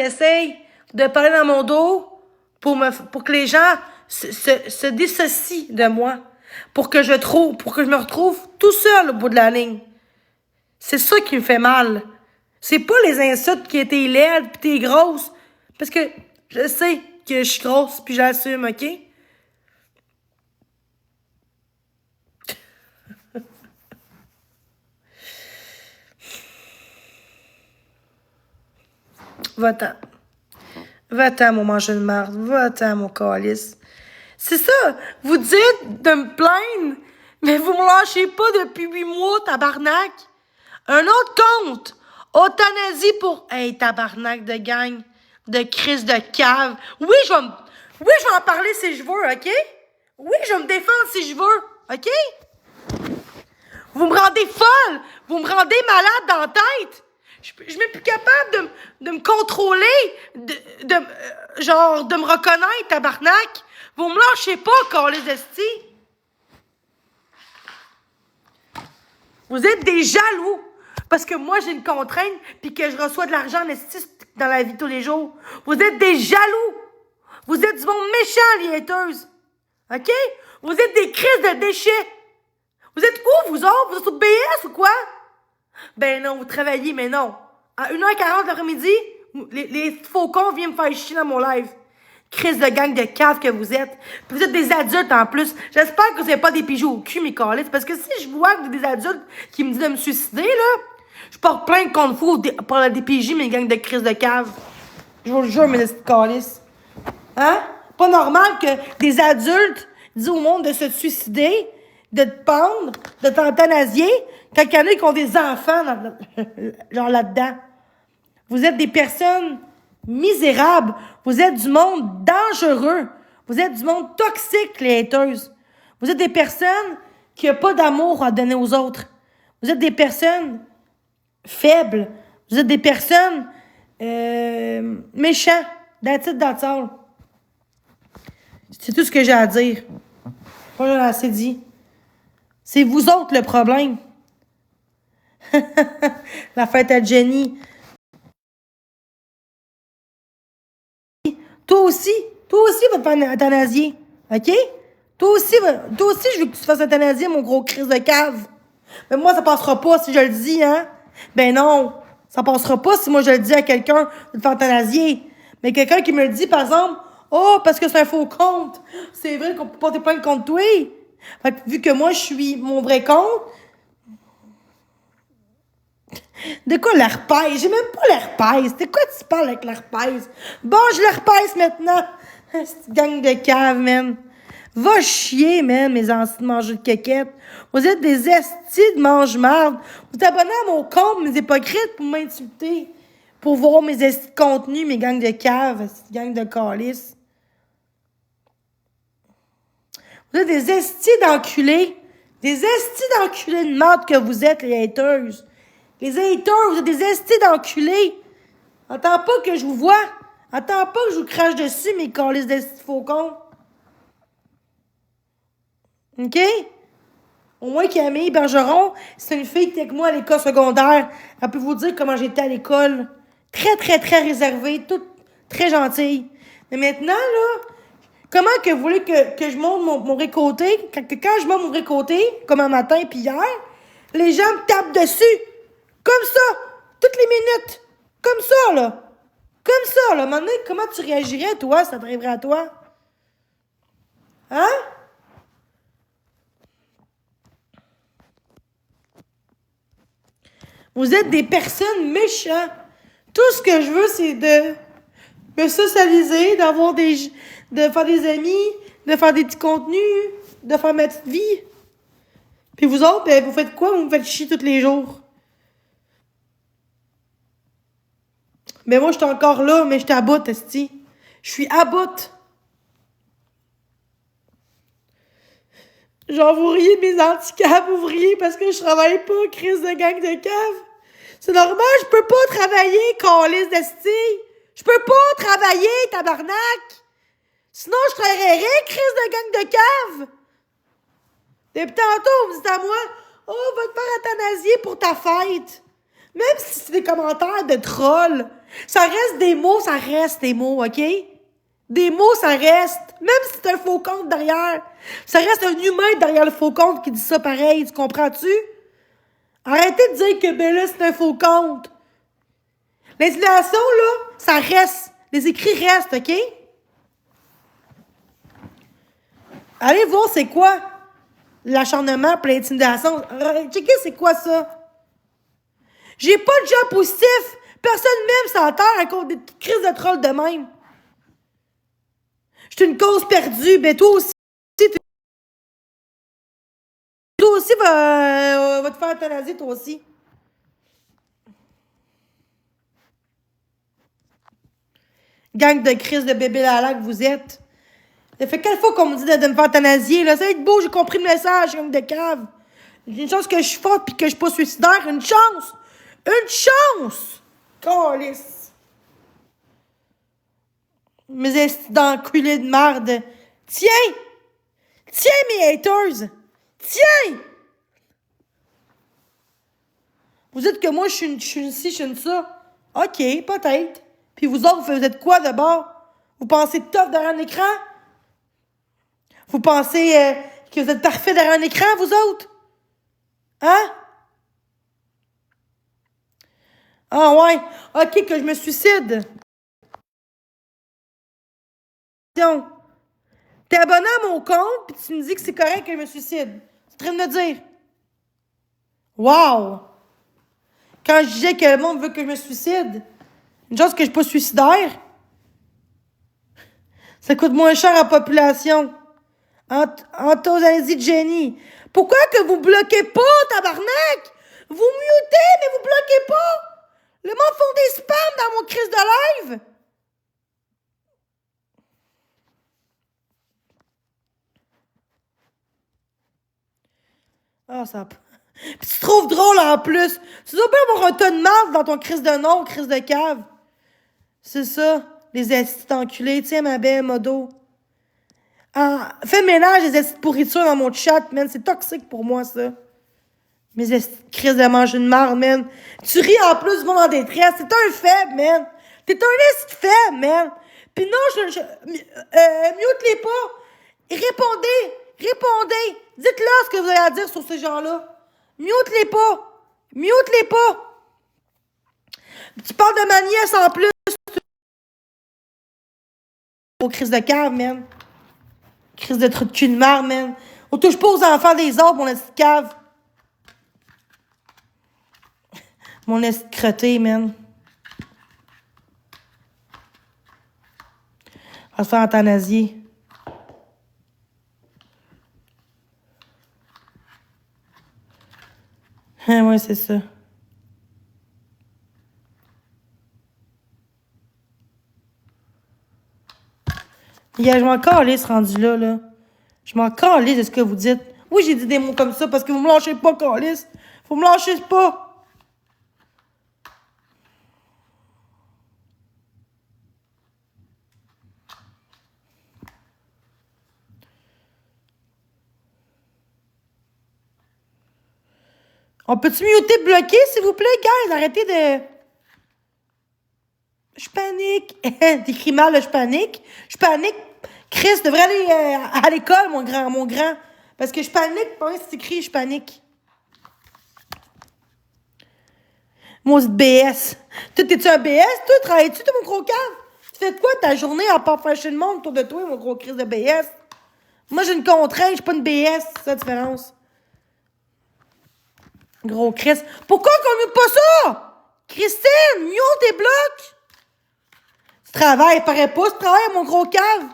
qui essayent de parler dans mon dos pour que les gens se dissocient de moi. Pour que je me retrouve tout seul au bout de la ligne. C'est ça qui me fait mal. C'est pas les insultes qui étaient laides pis t'es grosse. Parce que je sais que je suis grosse pis j'assume, OK? Va-t'en. Va-t'en, mon manger de marde. Va-t'en, mon calice. C'est ça. Vous dites de me plaindre, mais vous me lâchez pas depuis 8 mois, tabarnak. Un autre compte. Euthanasie pour... Hey, tabarnak de gang. De crise de cave. Oui, je vais en parler si je veux, OK? Oui, je vais me défendre si je veux, OK? Vous me rendez folle. Vous me rendez malade dans la tête. Je suis même plus capable de me contrôler, de me reconnaître, tabarnak. Vous me lâchez pas, câlisse d'esti. Vous êtes des jaloux. Parce que moi, j'ai une contrainte puis que je reçois de l'argent en esti dans la vie de tous les jours. Vous êtes des jaloux. Vous êtes du monde méchant, les haters. OK? Vous êtes des crises de déchets. Vous êtes où, vous autres? Vous êtes au BS ou quoi? Ben non, vous travaillez, mais non. À 1h40 l'après-midi, les faucons viennent me faire chier dans mon live. Crise de gang de cave que vous êtes. Puis vous êtes des adultes en plus. J'espère que vous n'avez pas des pigeons au cul, mes calices. Parce que si je vois que vous êtes des adultes qui me disent de me suicider, là, je porte plainte contre vous pour la DPJ, mes gangs de crise de cave. Je vous le jure, mes calices. Hein? Pas normal que des adultes disent au monde de se suicider, de te pendre, de t'euthanasier, quand il y en a qui ont des enfants genre là-dedans. Vous êtes des personnes misérables. Vous êtes du monde dangereux. Vous êtes du monde toxique, les haters. Vous êtes des personnes qui n'ont pas d'amour à donner aux autres. Vous êtes des personnes faibles. Vous êtes des personnes méchants. That's it, that's all. C'est tout ce que j'ai à dire. Moi, j'en ai assez dit. C'est vous autres le problème. La fête à Jenny. Toi aussi, va te faire euthanasier. OK? Toi aussi, je veux que tu te fasses euthanasier, mon gros crise de cave. Mais moi, ça passera pas si je le dis, hein? Ben non, ça passera pas si moi je le dis à quelqu'un de te faire euthanasier. Mais quelqu'un qui me le dit, par exemple, oh, parce que c'est un faux compte. C'est vrai qu'on peut porter plainte contre toi. Fait que vu que moi, je suis mon vrai compte, de quoi l'herpès? J'ai même pas l'herpès. De quoi tu parles avec l'herpès? Bon, j'ai l'herpès maintenant. Cette gang de cave, man. Va chier, man, mes anciens mangeurs de quéquettes. Vous êtes des estis de mange-marde. Vous êtes abonnés à mon compte, mes hypocrites, pour m'insulter. Pour voir mes estis de contenu, mes gangs de cave, cette gang de calices. Vous êtes des estis d'enculés. Des estis d'enculés de merde que vous êtes, les haters. Les haters, vous êtes des estis d'enculés. Attends pas que je vous vois. Attends pas que je vous crache dessus, mes calices d'estis faucons. OK? Au moins, Camille Bergeron, c'est une fille qui était avec moi à l'école secondaire. Elle peut vous dire comment j'étais à l'école. Très, très, très réservée. Toute très gentille. Mais maintenant, là, comment que vous voulez que je monte mon récolté? Quand je monte mon récolté, comme un matin puis hier, les gens me tapent dessus. Comme ça. Toutes les minutes. Comme ça, là. Comme ça, là. Maintenant, comment tu réagirais, toi, ça t'arriverait à toi? Hein? Vous êtes des personnes méchantes. Tout ce que je veux, c'est de me socialiser, de faire des amis, de faire des petits contenus, de faire ma petite vie. Puis vous autres, ben, vous faites quoi? Vous me faites chier tous les jours. Mais moi, je suis encore là, mais je suis à bout, esti. Je suis à bout. Genre, vous riez de mes handicaps, vous riez parce que je travaille pas, crise de gang de cave. C'est normal, je peux pas travailler, calice d'esti. Je peux pas travailler, tabarnak. Sinon, je travaillerais, crise de gang de cave. Depuis tantôt, vous dites à moi, oh, va te faire euthanasier pour ta fête. Même si c'est des commentaires de trolls, ça reste des mots, OK? Des mots, ça reste. Même si c'est un faux compte derrière. Ça reste un humain derrière le faux compte qui dit ça pareil, tu comprends-tu? Arrêtez de dire que ben là, c'est un faux compte. L'intimidation, là, ça reste. Les écrits restent, OK? Allez voir c'est quoi l'acharnement pour l'intimidation. Checkez c'est quoi ça. J'ai pas de job positif. Personne m'aime sur la terre à cause des crises de troll de même. Je suis une cause perdue. Ben toi aussi va te faire euthanasier, toi aussi. Gang de crises de bébé lala que vous êtes. Ça fait quelle fois qu'on me dit de me faire euthanasier, là? Ça va être beau, j'ai compris le message, gang de cave. J'ai une chance que je suis forte pis que je suis pas suicidaire. Une chance! Une chance! Câlisse! Mes estis d'enculés de merde. Tiens! Tiens, mes haters! Tiens! Vous dites que moi, je suis une ci, je suis une ça. OK, peut-être. Puis vous autres, vous êtes quoi de bord? Vous pensez tough derrière un écran? Vous pensez que vous êtes parfait derrière un écran, vous autres? Hein? Ah ouais. OK, que je me suicide. T'es abonné à mon compte, puis tu me dis que c'est correct que je me suicide. Tu es en train de me dire. Wow! Quand je disais que le monde veut que je me suicide, une chose que je suis pas suicidaire, ça coûte moins cher à la population. Anthologie de génie. Pourquoi que vous bloquez pas, tabarnak? Vous mutez, mais vous bloquez pas. Le monde font des spams dans mon crise de live. Ah, ça... Puis tu trouves drôle en plus. Tu dois bien avoir un tas de marde dans ton crise de nom, crise de cave. C'est ça, les acides enculés. Tiens, ma belle modo. Ah, fais ménage des acides pourriture dans mon chat, man. C'est toxique pour moi, ça. Mes acides crises de manger une marde, man. Tu ris en plus, vont en détresse. T'es un faible, man. T'es un acide faible, man. Pis non, mute-les pas. Répondez. Répondez. Dites-leur ce que vous avez à dire sur ces gens-là. Mute-les pas. Mute-les pas. Tu parles de ma nièce en plus. Aux crises de cave, man. Crise de trou de cul de marde, man. On touche pas aux enfants des autres, mon esti de cave. Mon esti de crotté, man. On va se faire euthanasier. Ah ouais, c'est ça. Yeah, je m'en calisse rendu là, là. Je m'en calisse de ce que vous dites. Oui, j'ai dit des mots comme ça parce que vous me lâchez pas, calisse. Vous me lâchez pas. On peut-tu muter bloquer, s'il vous plaît, guys? Arrêtez de... Je panique. T'écris mal, là, je panique. Je panique. Chris devrait aller à l'école, mon grand. Parce que je panique. Pas si t'écris, je panique. Moi, c'est BS. Toi, t'es-tu un BS? Toi, travailles-tu, toi, mon gros cave? Tu fais de quoi ta journée à part fâcher le monde autour de toi, mon gros Chris de BS? Moi, j'ai une contrainte, je suis pas une BS. C'est ça la différence. Gros Chris. Pourquoi qu'on mute pas ça? Christine, mute tes blocs. Tu travailles, paraît pas, tu travailles, mon gros cave.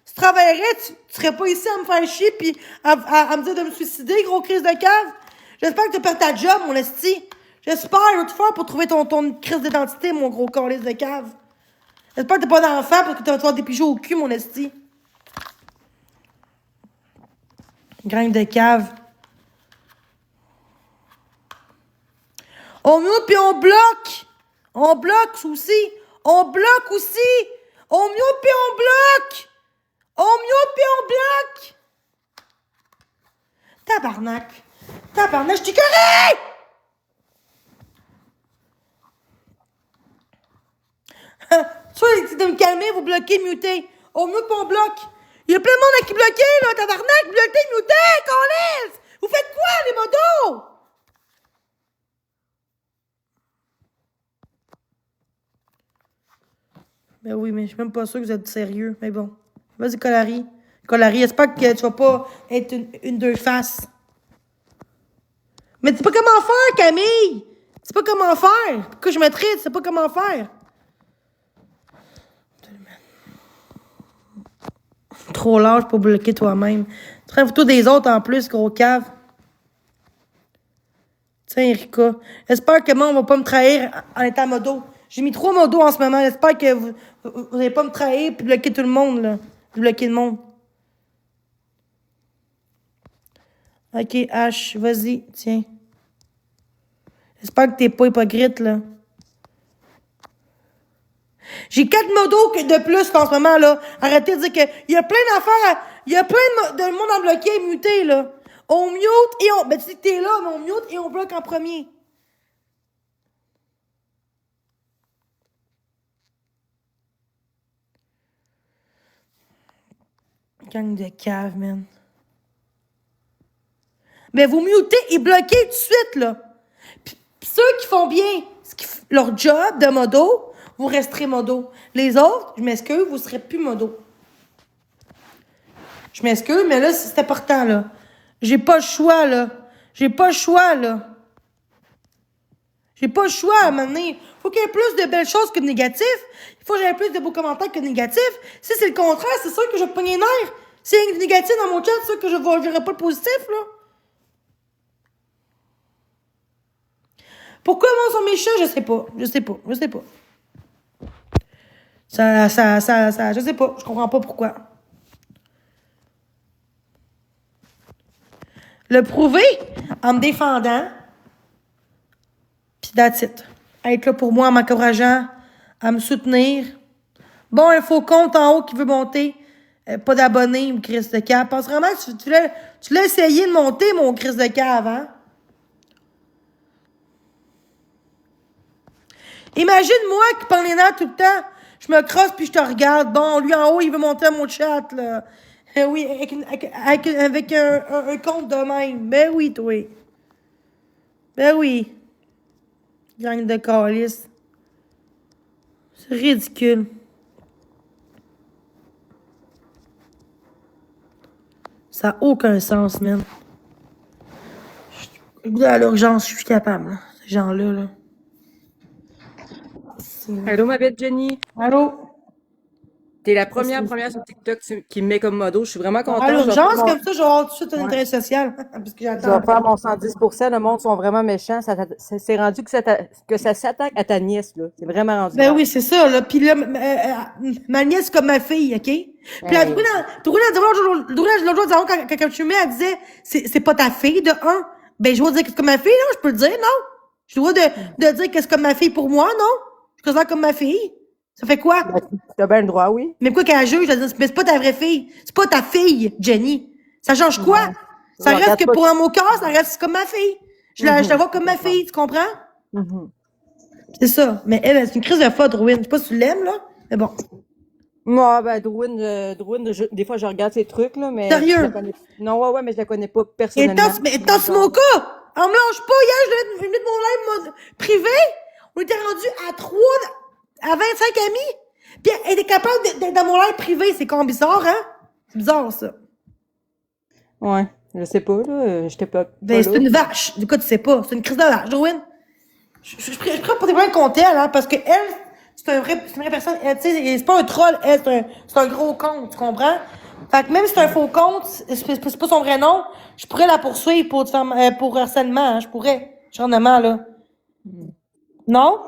Si tu travaillerais, tu serais pas ici à me faire chier pis à me dire de me suicider, gros crise de cave. J'espère que tu perds ta job, mon esti. J'espère, je vais tout faire pour trouver ton crise d'identité, mon gros calice de cave. J'espère que t'as pas d'enfant parce que tu vas te faire des pigeons au cul, mon esti. Graine de cave. On mute puis on bloque. On bloque aussi. On bloque aussi. On mute puis on bloque. On mute puis on bloque. Tabarnak. Tabarnak, je t'y correct. de me calmer, vous bloquez, mutez. Au mieux qu'on bloque. Il y a plein de monde à qui bloquer, là, tabarnak, bloquez, mutez, qu'on laisse. Vous faites quoi, les modos? Ben oui, mais je suis même pas sûre que vous êtes sérieux. Mais bon. Vas-y, Colari. Colari, j'espère que tu vas pas être une deux faces. Mais tu sais pas comment faire, Camille! Tu sais pas comment faire! Pourquoi je me traite? Tu sais pas comment faire! Trop large pour bloquer toi-même. Tu prends une photo des autres en plus, gros cave. Tiens, Erika. J'espère que moi, on va pas me trahir en étant modo. J'ai mis 3 modos en ce moment. J'espère que vous allez pas me trahir puis bloquer tout le monde, là. Bloquer le monde. Ok, H, vas-y, tiens. J'espère que t'es pas hypocrite, là. J'ai 4 modos de plus en ce moment, là. Arrêtez de dire que il y a plein d'affaires, il y a plein de monde à bloquer et muter, là. On mute et on... Ben, tu dis que t'es là, mais on mute et on bloque en premier. Gang de cave, man. Ben, vous mutez et bloquez tout de suite, là. Puis ceux qui font bien leur job de modo, vous resterez modo. Les autres, je m'excuse, vous serez plus modo. Je m'excuse, mais là, c'est important, là. J'ai pas le choix, là. J'ai pas le choix, là. J'ai pas le choix à un moment donné. Faut qu'il y ait plus de belles choses que de négatifs. Il faut que j'aie plus de beaux commentaires que de négatifs. Si c'est le contraire, c'est sûr que je vais pogner les nerfs. Si il y a du négatif dans mon chat, c'est sûr que je verrai pas le positif, là. Pourquoi le monde sont méchants? Je sais pas. Je sais pas. Je sais pas. Je sais pas. Je comprends pas pourquoi. Le prouver en me défendant. Puis that's it. Être là pour moi en m'encourageant, à me soutenir. Bon, un faux compte en haut qui veut monter. Pas d'abonnés, Chris de cave. Pense vraiment que tu l'as essayé de monter, mon Chris de cave, hein? Imagine-moi qui parle les nerfs tout le temps. Je me crosse puis je te regarde. Bon, lui en haut, il veut monter à mon chat, là. Oui, avec un compte de même. Ben oui, toi. Ben oui. Gang de calice. C'est ridicule. Ça n'a aucun sens, man. À l'urgence, je suis capable, là. Ces gens-là, là. Allô, ma belle Jenny. Allô? T'es la première sur TikTok qui me met comme modo. Je suis vraiment À contente. Je vais l'urgence, faire mon, comme ça, je vais avoir tout de suite un ouais. intérêt social. Parce que Je j'attends. vais faire mon 110%. Le monde sont vraiment méchants. C'est rendu que ça s'attaque à ta nièce, là. C'est vraiment rendu Ben grave. oui, c'est ça, là. Puis là, ma nièce comme ma fille, OK? Puis là, Hey. l'autre jour, quand tu mets, elle disait, c'est pas ta fille, de un. Ben, je dois dire que c'est comme ma fille, non? Je peux le dire, non? Je dois de dire que c'est comme ma fille pour moi, non? Je considère comme ma fille. Ça fait quoi? Ben, t'as bien le droit, oui. Mais quoi qu'elle juge, elle dit, mais c'est pas ta vraie fille. C'est pas ta fille, Jenny. Ça change quoi? Ouais. Ça Je reste regarde que pas. pour un mot cœur, ça reste comme ma fille. Je la vois comme ma fille, tu comprends? Mhm. C'est ça. Mais elle, c'est une crise de folle, Rowin. Je sais pas si tu l'aimes, là. Mais bon. Moi, ben, Drouin, des fois, je regarde ses trucs, là, mais je la Sérieux. connais. Non, ouais, mais je la connais pas Et personnellement. dans ce mon cas, on me lâche pas. Hier, je venais de mon live privé. On était rendu à 25 amis. Puis elle était capable d'être dans mon live privé. C'est quand bizarre, hein? C'est bizarre, ça. Ouais, je sais pas, là. J'étais pas Ben, c'est là. une vache. Du coup, tu sais pas. C'est une crise de vache, Rowin. Je prends pour des problèmes contre elle, hein, parce que elle, c'est une vraie personne. Elle, tu sais, c'est pas un troll, elle, c'est un gros compte, tu comprends? Fait que même si c'est un faux compte, c'est pas son vrai nom, je pourrais la poursuivre pour harcèlement, hein, je pourrais. Charnement, là. Non?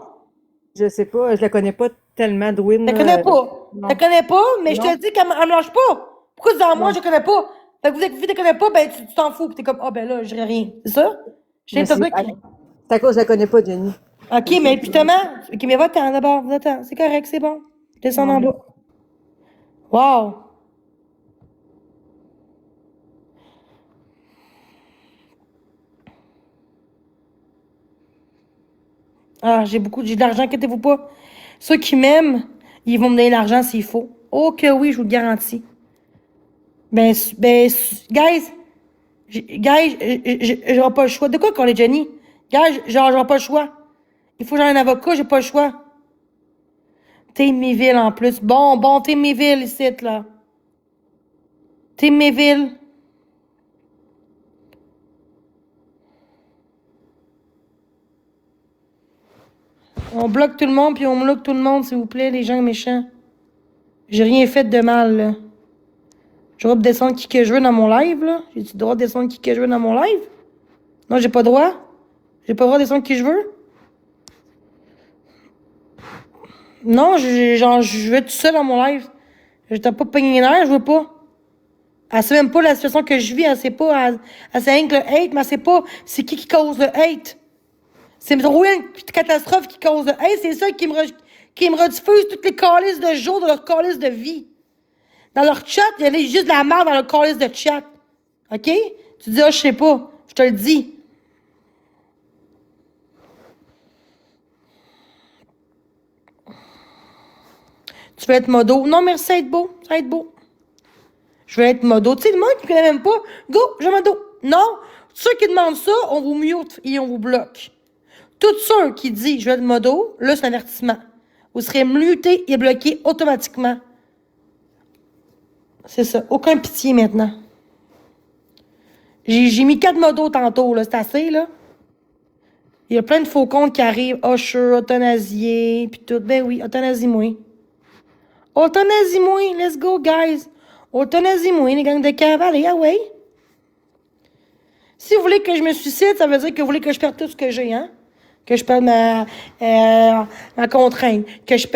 Je sais pas, je la connais pas tellement, Drouin. Je la connais pas. Je Non. la connais pas, mais je Non. te dis qu'elle me lâche pas. Pourquoi tu dis à moi, Non. je la connais pas? Fait que vu que tu la connais pas, ben, tu t'en fous, pis t'es comme, ah, ben là, je dirais rien. C'est ça? Je Mais viens de te c'est dire que... à cause que je la connais pas, Jenny. OK, mais justement, OK, mais va-t'en d'abord, va-t'en. C'est correct, c'est bon. Descends en bas. Wow! Ah, j'ai de l'argent, inquiétez-vous pas. Ceux qui m'aiment, Ils vont me donner l'argent s'il faut. Oh que oui, je vous le garantis. Guys, j'aurai pas le choix. De quoi qu'on est, Jenny? Guys, j'aurai pas le choix. Il faut que j'aille un avocat, j'ai pas le choix. Téméville en plus. Bon, Téméville ici, là. Téméville. On bloque tout le monde, puis on bloque tout le monde, s'il vous plaît, les gens méchants. J'ai rien fait de mal, là. Je dois descendre qui que je veux dans mon live, là. J'ai-tu le droit de descendre qui que je veux dans mon live? Non, j'ai pas le droit. J'ai pas le droit de descendre qui je veux. Non, je veux être tout seul dans mon live. Je t'ai pas pogné l'air, je veux pas. Elle sait même pas la situation que je vis, elle sait pas, elle sait rien que le hate, mais elle sait pas c'est qui cause le hate. C'est trop une catastrophe qui cause le hate, c'est ça qui me rediffuse toutes les calices de jour de leur calice de vie. Dans leur chat, il y a juste de la merde dans leur calice de chat. OK? Tu dis, je sais pas. Je te le dis. Tu veux être modo? Non, merci, ça va être beau. Ça va être beau. Je veux être modo. Tu sais, le monde qui ne connaît même pas, go, je veux modo. Non, tous ceux qui demandent ça, on vous mute et on vous bloque. Tous ceux qui disent je veux être modo, là, c'est un avertissement. Vous serez mutés et bloqués automatiquement. C'est ça. Aucun pitié maintenant. J'ai mis 4 modos tantôt, là. C'est assez, là. Il y a plein de faux comptes qui arrivent. Usher, Euthanasier, puis tout. Ben oui, euthanasie-moi. Euthanasie-moi. Let's go, guys. Euthanasie-moi, les gangs de cavaliers. Ah ouais. Si vous voulez que je me suicide, ça veut dire que vous voulez que je perde tout ce que j'ai, hein? Que je perde ma contrainte. Que je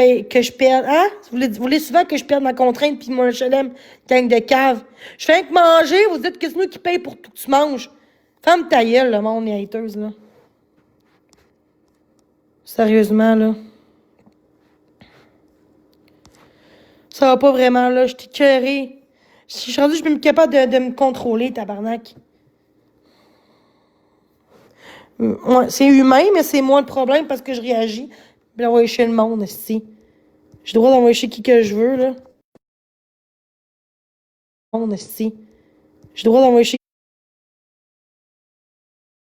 perde, hein? Vous voulez souvent que je perde ma contrainte puis mon HLM, gang de cave. Je fais que manger, vous dites que c'est nous qui paye pour tout que tu manges. Ferme ta gueule, le monde, les haters, là. Sérieusement, là. Ça va pas vraiment, là. Je t'ai écœurée. Je suis rendue, je suis même capable de me contrôler, tabarnak. Ouais, c'est humain, mais c'est moi le problème parce que je réagis. Puis l'envoyer chez le monde, ici. J'ai le droit d'envoyer chez qui que je veux, là. Monde, ici. J'ai le droit d'envoyer chez qui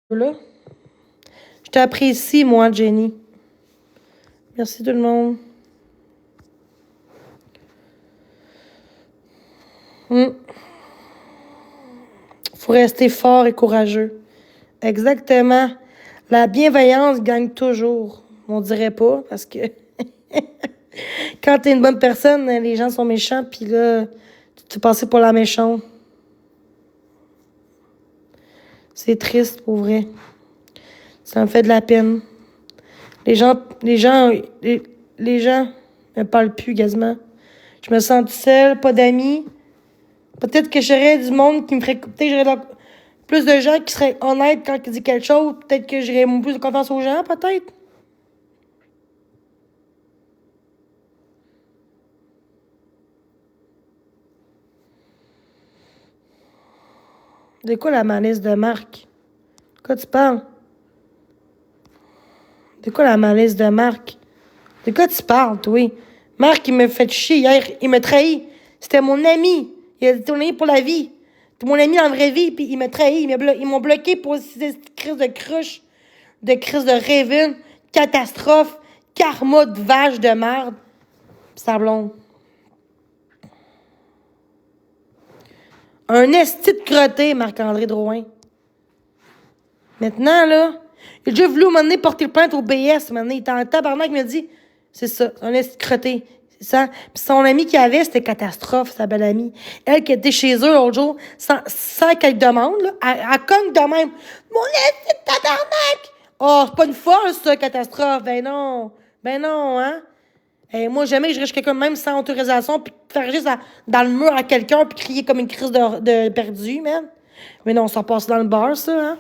que je veux, là. Je t'apprécie, moi, Jenny. Merci tout le monde. Faut rester fort et courageux. Exactement. La bienveillance gagne toujours. On dirait pas, parce que quand t'es une bonne personne, les gens sont méchants, puis là, tu te passes pour la méchante. C'est triste, pour vrai. Ça me fait de la peine. Les gens me parlent plus quasiment. Je me sens toute seule, pas d'amis. Peut-être que j'aurais du monde qui me ferait... Peut-être que j'aurais plus de gens qui seraient honnêtes quand ils disent quelque chose. Peut-être que j'aurais plus de confiance aux gens, peut-être. De quoi la malice de Marc? De quoi tu parles? De quoi la malice de Marc? De quoi tu parles, toi? Marc, il me fait chier hier. Il m'a trahi. C'était mon ami. Il a été mon ami pour la vie. C'était mon ami en vraie vie, puis il m'a trahi. Ils m'ont bloqué pour cette crise de cruche, de crise de Raven, catastrophe, karma de vache de merde. Pis sa blonde. Un esti de crotté, Marc-André Drouin. Maintenant, là, il a déjà voulu, un moment donné, porter le plainte au BS. Un moment donné, il était en tabarnak, il m'a dit, c'est ça, un esti de crotté. C'est ça. Puis son ami qu'il avait, c'était catastrophe, sa belle amie. Elle qui était chez eux l'autre jour, sans qu'elle demande, là, elle cogne de même. Mon esti de tabarnak! Oh, c'est pas une force, ça, catastrophe. Ben non, hein? Et moi, jamais je reste quelqu'un même sans autorisation, puis faire juste dans le mur à quelqu'un, puis crier comme une crise de perdu, man. Mais non, ça passe dans le bar, ça, hein?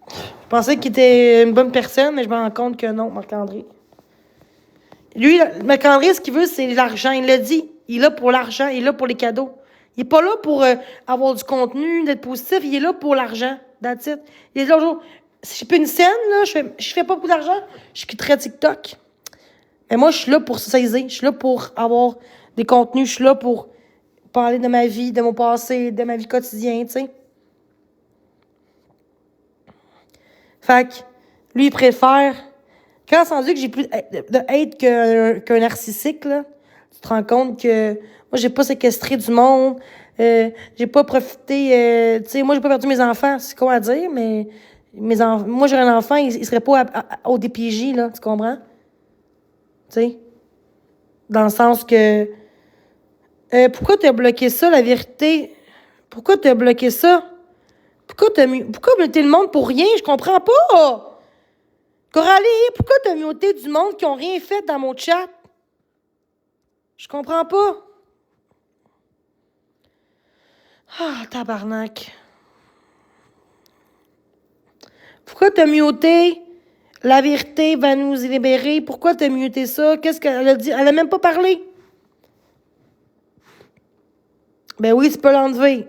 Je pensais qu'il était une bonne personne, mais je me rends compte que non, Marc-André. Lui, Marc-André, ce qu'il veut, c'est l'argent. Il l'a dit. Il est là pour l'argent, il est là pour les cadeaux. Il n'est pas là pour avoir du contenu, d'être positif. Il est là pour l'argent. That's it. Il est là, si j'ai pas une scène, là, je fais pas beaucoup d'argent, je quitterais TikTok. Mais moi, je suis là pour saisir. Je suis là pour avoir des contenus. Je suis là pour parler de ma vie, de mon passé, de ma vie quotidienne, tu sais. Fait que, lui, il préfère... Quand c'est rendu que j'ai plus de hate qu'un narcissique, là, tu te rends compte que moi, j'ai pas séquestré du monde, j'ai pas profité... tu sais, moi, j'ai pas perdu mes enfants, c'est quoi à dire, mais moi, j'aurais un enfant, il serait pas au DPJ, là, tu comprends? Tu sais? Dans le sens que... pourquoi t'as bloqué ça, la vérité? Pourquoi t'as bloqué ça? Pourquoi muter le monde pour rien? Je comprends pas! Coralie, pourquoi t'as muté du monde qui ont rien fait dans mon chat? Je comprends pas. Ah, tabarnak. Pourquoi t'as muté? La vérité va nous libérer. Pourquoi t'as muté ça? Qu'est-ce qu'elle a dit? Elle a même pas parlé. Ben oui, tu peux l'enlever.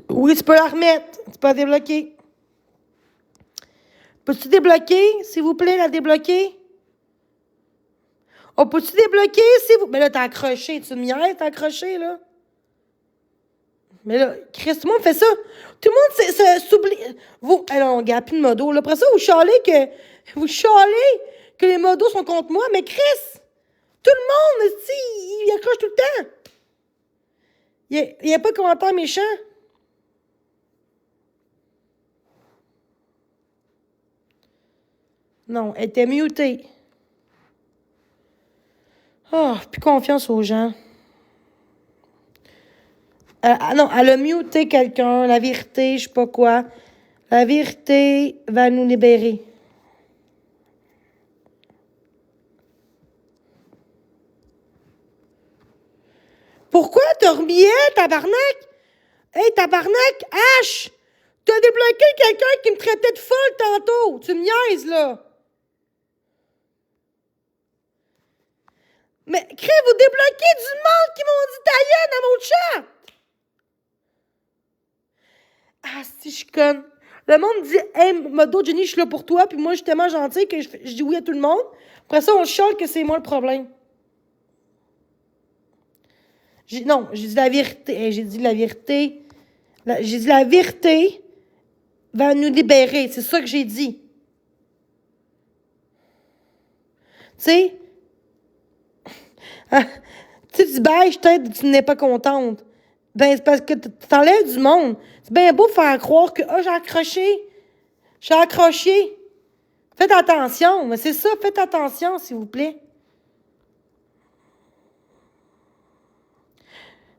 Oui, tu peux la remettre. Tu peux la débloquer. Peux-tu débloquer, s'il vous plaît, la débloquer? Oh, peux-tu débloquer, s'il vous... Mais là, t'as accroché. Tu me niaises, t'as accroché, là? Mais là, Chris, tout le monde fait ça. Tout le monde s'oublie. Vous, alors, on garde plus de modos. Là, après ça, vous chialez que les modos sont contre moi. Mais Chris, tout le monde, il accroche tout le temps. Il n'y a pas de commentaire méchant. Non, elle était mutée. Oh, plus confiance aux gens. Non, elle a muté quelqu'un, la vérité, je sais pas quoi. La vérité va nous libérer. Pourquoi t'as remis elle, tabarnak? Hey, tabarnak, H! T'as débloqué quelqu'un qui me traitait de folle tantôt. Tu me niaises, là. Mais, crée, vous débloquez du monde qui m'ont dit taillette dans mon chat. Ah, si je conne. Le monde dit, hey, modo, Jenny, je suis là pour toi. Puis moi, je suis tellement gentille que je dis oui à tout le monde. Après ça, on chiale que c'est moi le problème. Non, j'ai dit la vérité. Hey, j'ai dit la vérité. J'ai dit la vérité va nous libérer. C'est ça que j'ai dit. Tu sais? Tu dis, ben, tu n'es pas contente. Ben, c'est parce que t'enlèves du monde. C'est bien beau faire croire que, j'ai accroché. J'ai accroché. Faites attention. Mais c'est ça, faites attention, s'il vous plaît.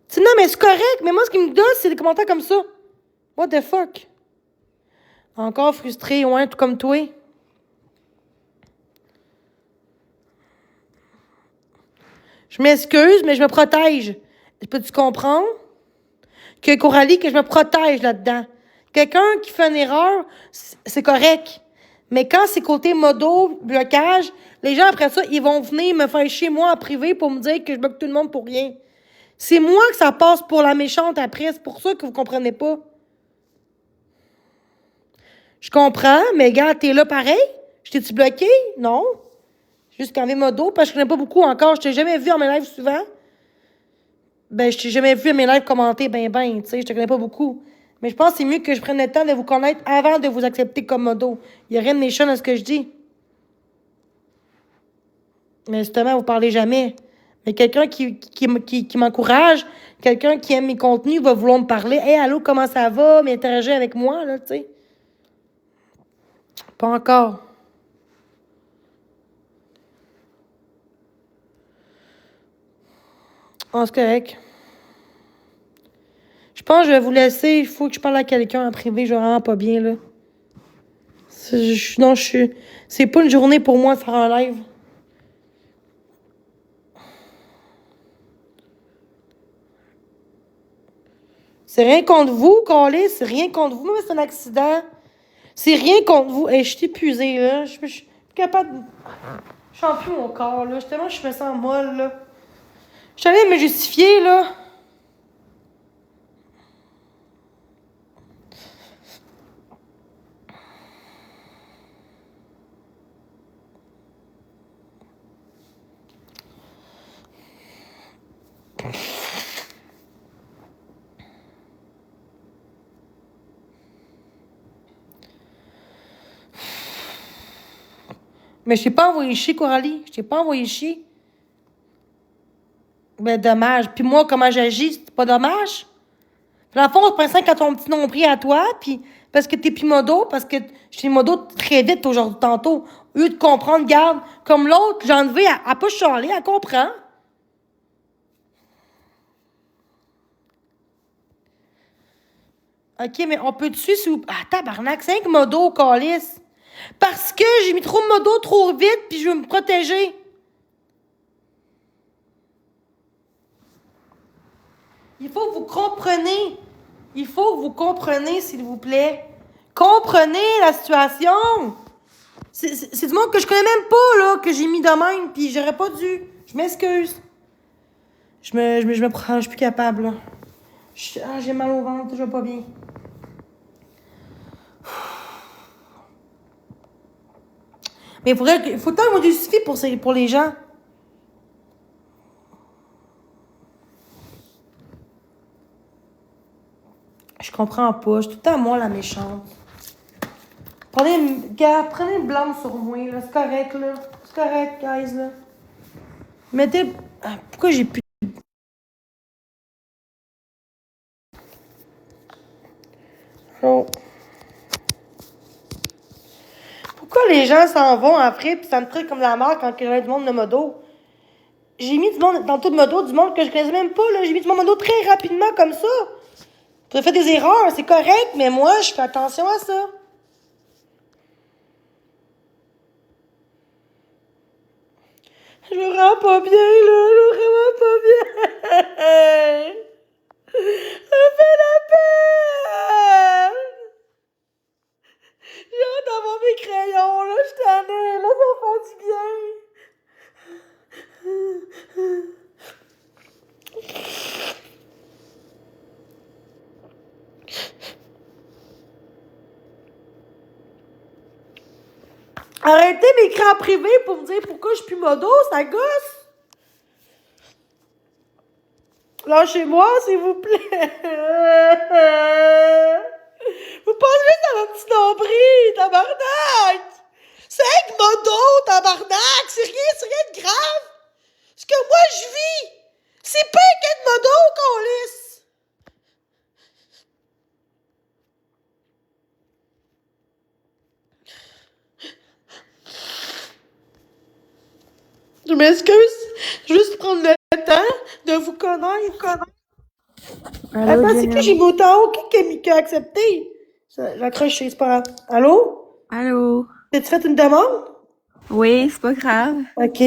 Tu non, mais c'est correct. Mais moi, ce qui me donne, c'est des commentaires comme ça. What the fuck? Encore frustré, ouais, tout comme toi. Je m'excuse, mais je me protège. Peux-tu comprendre? Que Coralie, que je me protège là-dedans. Quelqu'un qui fait une erreur, c'est correct. Mais quand c'est côté modo, blocage, les gens après ça, ils vont venir me faire chier moi en privé pour me dire que je bloque tout le monde pour rien. C'est moi que ça passe pour la méchante après. C'est pour ça que vous comprenez pas. Je comprends, mais gars, t'es là pareil? Je t'ai-tu bloqué? Non. Juste qu'en modo, parce que je connais pas beaucoup encore. Je t'ai jamais vu en mes lives souvent. Ben, je t'ai jamais vu à mes lives commenter tu sais, je te connais pas beaucoup. Mais je pense que c'est mieux que je prenne le temps de vous connaître avant de vous accepter comme modo. Il n'y a rien de méchant dans ce que je dis. Mais justement, vous parlez jamais. Mais quelqu'un qui m'encourage, quelqu'un qui aime mes contenus, va vouloir me parler. Hey, allô, comment ça va? M'interagir avec moi, là, tu sais. Pas encore. Oh, c'est correct. Je pense que je vais vous laisser. Il faut que je parle à quelqu'un en privé. Je vais vraiment pas bien, là. Non, c'est pas une journée pour moi de faire un live. C'est rien contre vous, Calais. C'est rien contre vous. Même si c'est un accident. C'est rien contre vous. Hey, je suis épuisée, là. Je suis capable de... Je sens plus mon corps, là. Tellement je me sens molle, là. Je suis allée me justifier, là. Mais je t'ai pas envoyé chier, Coralie. Je t'ai pas envoyé chier. Ben, dommage. Puis moi, comment j'agis, c'est pas dommage? Dans le fond, on se prend 5 à ton petit nombril à toi, puis parce que t'es plus modo, parce que je suis modo très vite aujourd'hui, tantôt. Au lieu de comprendre, garde, comme l'autre, j'ai enlevé, elle pas chialé, elle comprend. OK, mais on peut-tu sous... Ah, tabarnak, 5 modos, calice. Parce que j'ai mis trop de modos trop vite, puis je veux me protéger. Il faut que vous compreniez. Il faut que vous compreniez, s'il vous plaît. Comprenez la situation. C'est du monde que je connais même pas, là, que j'ai mis de même, puis j'aurais pas dû. Je m'excuse. Je me prends, je suis plus capable, là. J'ai mal au ventre, je vais pas bien. Mais il faut tant qu'on justifie pour les gens. Je comprends pas. Je suis tout le temps moi la méchante. Prenez une blâme sur moi, là. C'est correct, là. C'est correct, guys, là. Mettez... Ah, pourquoi j'ai plus... Oh. Pourquoi les gens s'en vont après pis ça me traite comme la mort quand il y a du monde de modo? J'ai mis du monde dans tout de modo, du monde que je connaissais même pas, là. J'ai mis du monde de modo très rapidement comme ça. Tu as fait des erreurs, c'est correct, mais moi, je fais attention à ça. Je me rends pas bien, là. Je me rends pas bien. Ça fait la peine. J'ai hâte d'avoir mes crayons, là. Je t'en ai, là, ça fait du bien. Arrêtez d'écrire en privé pour me dire pourquoi je suis plus modo, ça gosse. Lâchez-moi, s'il vous plaît. Vous pensez juste à mon petit nombril, tabarnak. 5 modos, tabarnak. C'est rien de grave. Ce que moi je vis, c'est pas un cas de modo qu'on lisse. Je m'excuse, juste prendre le temps de vous connaître. Allô, Attends, c'est qui j'ai Motao? Qui a accepté? J'ai accroché, c'est pas grave. Allô? Allô? T'as-tu fait une demande? Oui, c'est pas grave. OK.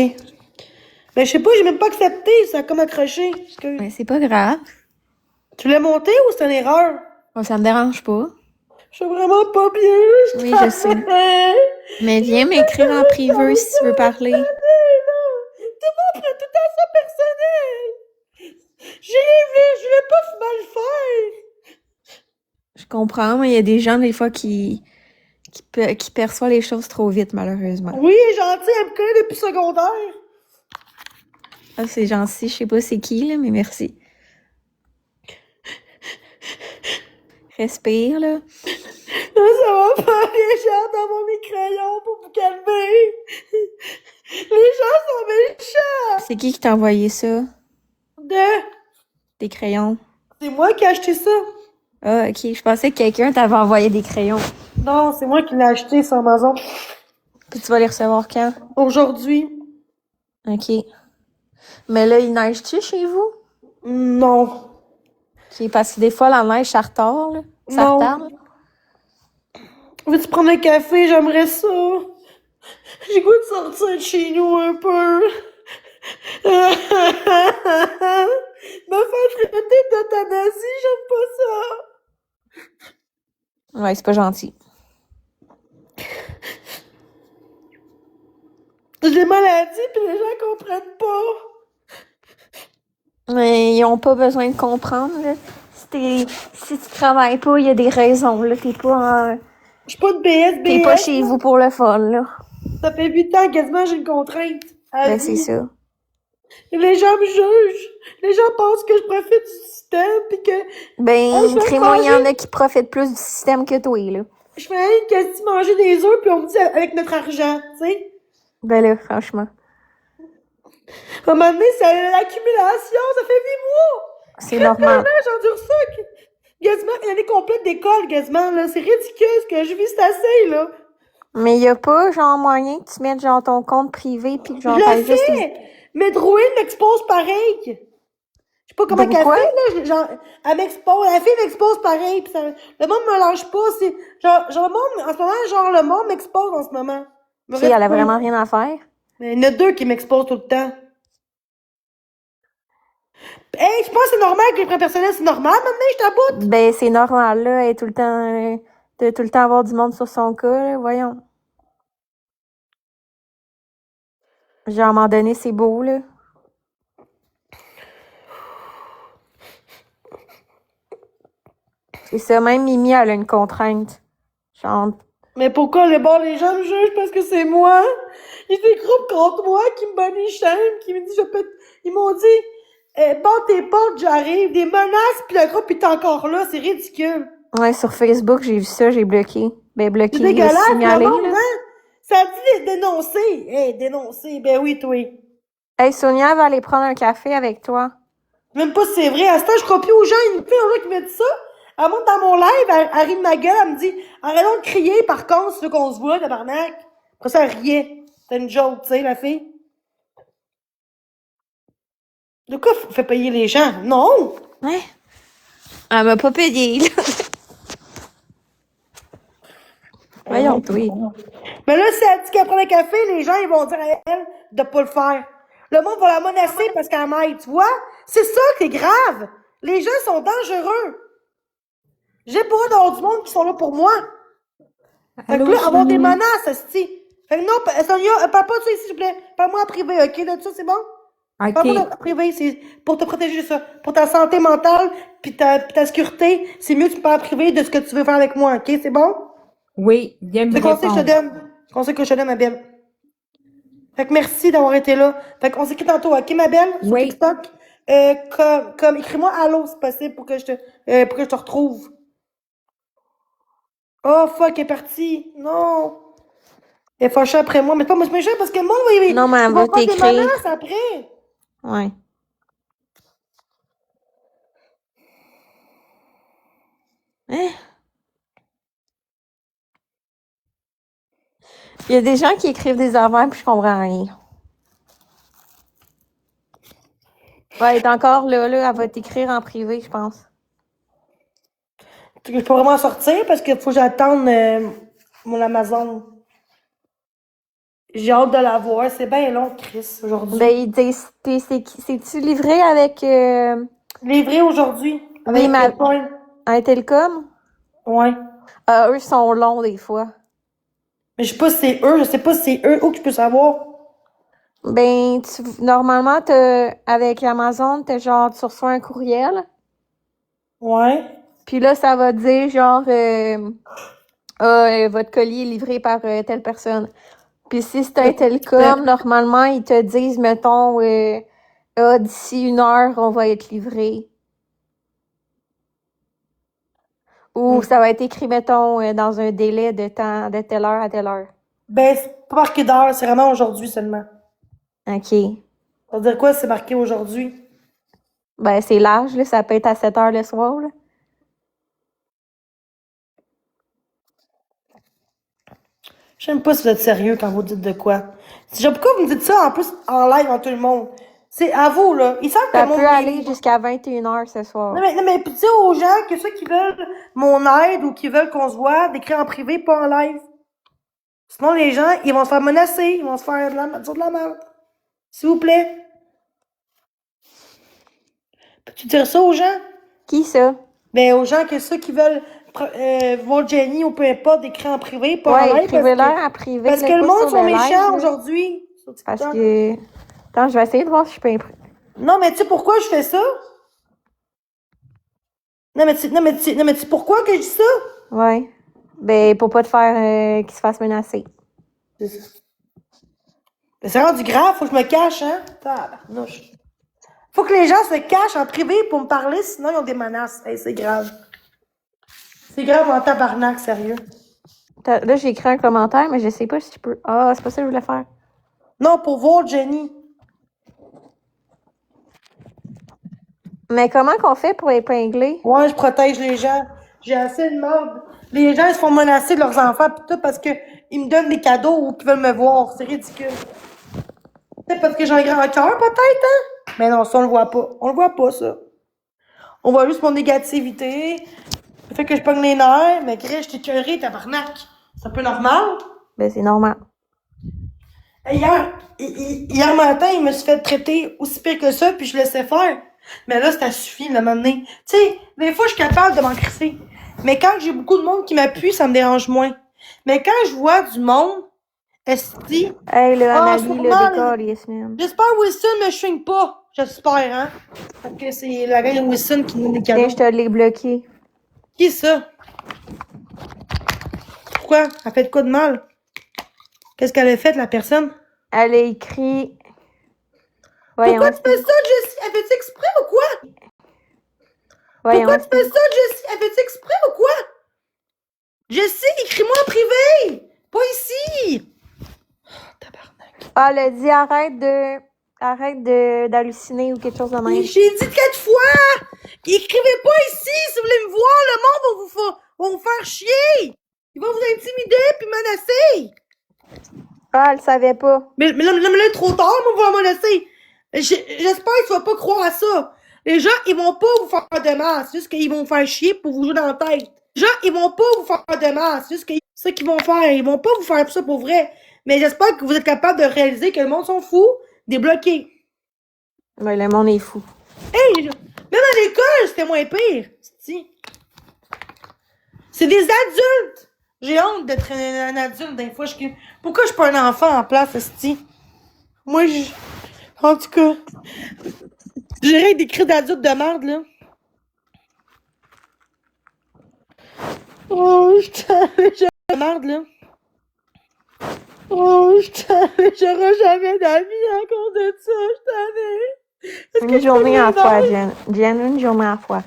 Ben, je sais pas, j'ai même pas accepté, ça a comme accroché. Excuse. Mais c'est pas grave. Tu l'as monté ou c'est une erreur? Bon, ça me dérange pas. Je suis vraiment pas bien. Oui, je sais. Mais viens m'écrire en privé si tu veux parler. Tout le monde prend tout à ça personnel. Je voulais pas mal faire. Je comprends, mais il y a des gens, des fois, qui perçoivent les choses trop vite, malheureusement. Oui, elle est gentille, elle me connaît depuis secondaire. Ah, c'est gentil. Je sais pas c'est qui, là, mais merci. Respire, là. Non, ça va pas bien, j'ai hâte d'avoir mes crayons pour vous calmer. Les gens sont méchants. C'est qui t'a envoyé ça? Des crayons? C'est moi qui ai acheté ça. Ah, ok. Je pensais que quelqu'un t'avait envoyé des crayons. Non, c'est moi qui l'ai acheté sur Amazon. Puis tu vas les recevoir quand? Aujourd'hui. Ok. Mais là, il neige-tu chez vous? Non. Ok, parce que des fois, la neige, ça retarde, là. Ça Non. retarde. Veux-tu prendre un café? J'aimerais ça. J'ai goût de sortir de chez nous un peu. Me faire traiter d'euthanasie, j'aime pas ça. Ouais, c'est pas gentil. J'ai des maladies pis les gens comprennent pas. Mais ils ont pas besoin de comprendre, là. Si tu travailles pas, il y a des raisons, là. T'es pas de BS. T'es pas chez vous pour le fun, là. Ça fait 8 ans quasiment j'ai une contrainte. Ben, c'est ça. Et les gens me jugent. Les gens pensent que je profite du système pis que Ben, je vais crée-moi, il y en manger. a qui profitent plus du système que toi, là. je fais rien quasi manger des œufs pis on me dit avec notre argent, tu sais. Ben là, franchement. À un moment donné, c'est l'accumulation, ça fait 8 mois! C'est normal. J'endure ça! Quasiment une année complète d'école, quasiment, là. C'est ridicule ce que je vis, c'est assez, là. Mais y a pas, genre, moyen que tu mettes, genre, ton compte privé pis que, Je genre, le t'ailles juste... sais! Mais Drouin m'expose pareil! Je sais pas comment De qu'elle quoi? fait, là. Genre, elle m'expose, la fille m'expose pareil, pis ça, le monde me lâche pas, c'est, genre, le monde, en ce moment, genre, le monde m'expose en ce moment. Me Qui, elle a reste pas. vraiment rien à faire? Mais il y en a 2 qui m'exposent tout le temps. Hey, je pense que c'est normal que les prêts personnels, c'est normal, maintenant, je t'aboute. Ben, c'est normal, là, et tout le temps... de tout le temps avoir du monde sur son cas, là, voyons. Genre, à un moment donné, c'est beau, là. C'est ça, même Mimi, elle a une contrainte. Genre, Mais pourquoi les gens me jugent parce que c'est moi? Il y a des groupes contre moi qui me body shame, qui me disent ils m'ont dit, bats tes portes, j'arrive, des menaces, puis le groupe est encore là, c'est ridicule. ouais, sur Facebook, j'ai vu ça, j'ai bloqué. Ben, bloqué, C'est dégueulasse, signalé, le monde, là. hein? Ça dit dénoncer. Hey, dénoncer, ben oui, toi. Hey, Sonia va aller prendre un café avec toi. Même pas si c'est vrai. À ce temps, je crois plus aux gens. Une fille, un jour, qui me dit ça. Elle monte dans mon live, elle rit de ma gueule, elle me dit, arrêtons de crier, par contre, si tu veux qu'on se voit, tabarnak. Après ça, elle riait. C'était une joke, tu sais, la fille. De quoi fait payer les gens? Non! Ouais. Elle m'a pas payé, là. Voyons, toi. Mais là, si elle dit qu'elle prend un café, les gens, ils vont dire à elle de pas le faire. Le monde va la menacer parce qu'elle m'aide, tu vois? C'est ça qui est grave. Les gens sont dangereux. J'ai pas d'avoir du monde qui sont là pour moi. Fait que là, avoir des menaces, esti. Fait que non, Sonia, parle pas de ça ici, s'il te plaît. Parle-moi en privé, ok? Là, de ça, c'est bon? Parle-moi en privé, c'est pour te protéger de ça. Pour ta santé mentale, puis ta sécurité, c'est mieux que tu me parles en privé de ce que tu veux faire avec moi, ok? C'est bon? Oui, bien me C'est le conseil que je te répondre. donne. C'est le conseil que je te donne, ma belle. Fait que merci d'avoir été là. Fait qu'on s'écrit tantôt, ok, ma belle? Sur Oui. TikTok. Écris-moi allô, c'est possible, pour que je te retrouve. Oh, fuck, elle est partie. Non. Elle est fâchée après moi. Mais c'est pas moi, c'est méchant parce que le monde va Non, mais elle ils va vont faire des t'écrire. menaces après. Ouais. Hein? Il y a des gens qui écrivent des affaires puis je comprends rien. Ouais, elle est encore là, elle va t'écrire en privé, je pense. Je peux vraiment sortir parce qu'il faut que j'attende mon Amazon. J'ai hâte de la voir. C'est bien long, Chris, aujourd'hui. Ben, ils disent, c'est-tu livré avec Livré aujourd'hui. Oui, Avec le point. un Telcom? Ouais. Eux sont longs des fois. Mais je sais pas si c'est eux. Je sais pas si c'est eux. Où que je peux savoir? Ben, normalement, avec Amazon, tu reçois un courriel. Ouais. Puis là, ça va dire genre, votre colis est livré par telle personne. Puis si c'est un Telcom, normalement, ils te disent, mettons, d'ici 1 heure, on va être livré. Ou ça va être écrit, mettons, dans un délai de temps, de telle heure à telle heure. Ben, c'est pas marqué d'heure. C'est vraiment aujourd'hui seulement. OK. Ça veut dire quoi, c'est marqué aujourd'hui? Ben, c'est large, là. Ça peut être à 7 heures le soir, là. Je sais même pas si vous êtes sérieux quand vous dites de quoi. Pourquoi vous me dites ça en plus en live en tout le monde? C'est à vous, là. Ils savent que Ça mon peut aller jusqu'à 21 heures ce soir. Non, mais dis aux gens que ceux qui veulent mon aide ou qui veulent qu'on se voit, d'écrire en privé, pas en live. Sinon, les gens, ils vont se faire menacer. Ils vont se faire dire de la merde. S'il vous plaît. Peux-tu dire ça aux gens? Qui ça? Ben, aux gens que ceux qui veulent voir Jenny ou peu importe, d'écrire en privé, pas en Ouais, live. écrivez-leur en privé. Parce que là, le pas monde sur sont le live, méchants là. aujourd'hui. Parce que... Attends, je vais essayer de voir si je peux imprimer. Non, mais tu sais pourquoi je fais ça? Non, mais tu sais pourquoi que je dis ça? Ouais. Ben, pour pas te faire qu'ils se fassent menacer. C'est ça. Mais c'est rendu grave, faut que je me cache, hein? Tabarnouche. Faut que les gens se cachent en privé pour me parler, sinon ils ont des menaces. Hey, c'est grave. C'est grave en tabarnak, sérieux. Là, j'ai écrit un commentaire, mais je sais pas si je peux... Ah, c'est pas ça que je voulais faire. Non, pour voir Jenny. Mais comment qu'on fait pour épingler? Ouais, je protège les gens. J'ai assez de merde. Les gens, ils se font menacer de leurs enfants pis tout parce que ils me donnent des cadeaux ou qu'ils veulent me voir. C'est ridicule. Peut-être parce que j'ai un grand cœur, peut-être, hein? Mais non, ça, on le voit pas. On le voit pas, ça. On voit juste mon négativité. Le fait que je pogne les nerfs. Mais Chris, je t'ai écœuré, tabarnak. C'est un peu normal. Ben, c'est normal. Hey, hier matin, il me suis fait traiter aussi pire que ça, puis je laissais faire. Mais là, ça suffit, le moment donné. Tu sais, des fois, je suis capable de m'en crisser. Mais quand j'ai beaucoup de monde qui m'appuie, ça me dérange moins. Mais quand je vois du monde, esti, Hey, le Annalie, sûrement, le décolle, Yasmine. j'espère que Wilson me swing pas. J'espère, hein. Parce que c'est la reine Wilson qui nous donne des Tiens, cadeaux. je te l'ai bloqué. Qui est ça? Pourquoi? Elle fait de quoi de mal? Qu'est-ce qu'elle a fait, la personne? Elle a écrit... Voyons, Pourquoi tu fais ça, Jessie? Elle fait exprès ou quoi? voyons. Pourquoi tu fais ça, Jessie? Elle fait exprès ou quoi? Jessie, écris-moi en privé! Pas ici! Oh, tabarnak. Ah, elle a dit arrête d'halluciner ou quelque chose de même. J'ai dit 4 fois! Écrivez pas ici si vous voulez me voir, le monde va vous faire chier! Il va vous intimider puis menacer! Ah, elle savait pas. Mais là, trop tard, moi, on va menacer! J'espère que tu vas pas croire à ça! Les gens, ils vont pas vous faire de mal, c'est juste qu'ils vont vous faire chier pour vous jouer dans la tête. Les gens, ils vont pas vous faire de mal, c'est juste que c'est ça qu'ils vont faire. Ils vont pas vous faire ça pour vrai. Mais j'espère que vous êtes capable de réaliser que le monde s'en fout, débloquer. Ben, le monde est fou. Hey, même à l'école, c'était moins pire. C'est des adultes. J'ai honte d'être un adulte des fois. Pourquoi je suis pas un enfant en place, esti? Moi, en tout cas, j'irais avec des cris d'adultes de merde, là. Oh, je t'avais jamais de merde, là. Oh, j'aurai jamais d'amis à cause de ça, je t'avais. Une journée à la fois, Jen. Jen, une journée à la fois.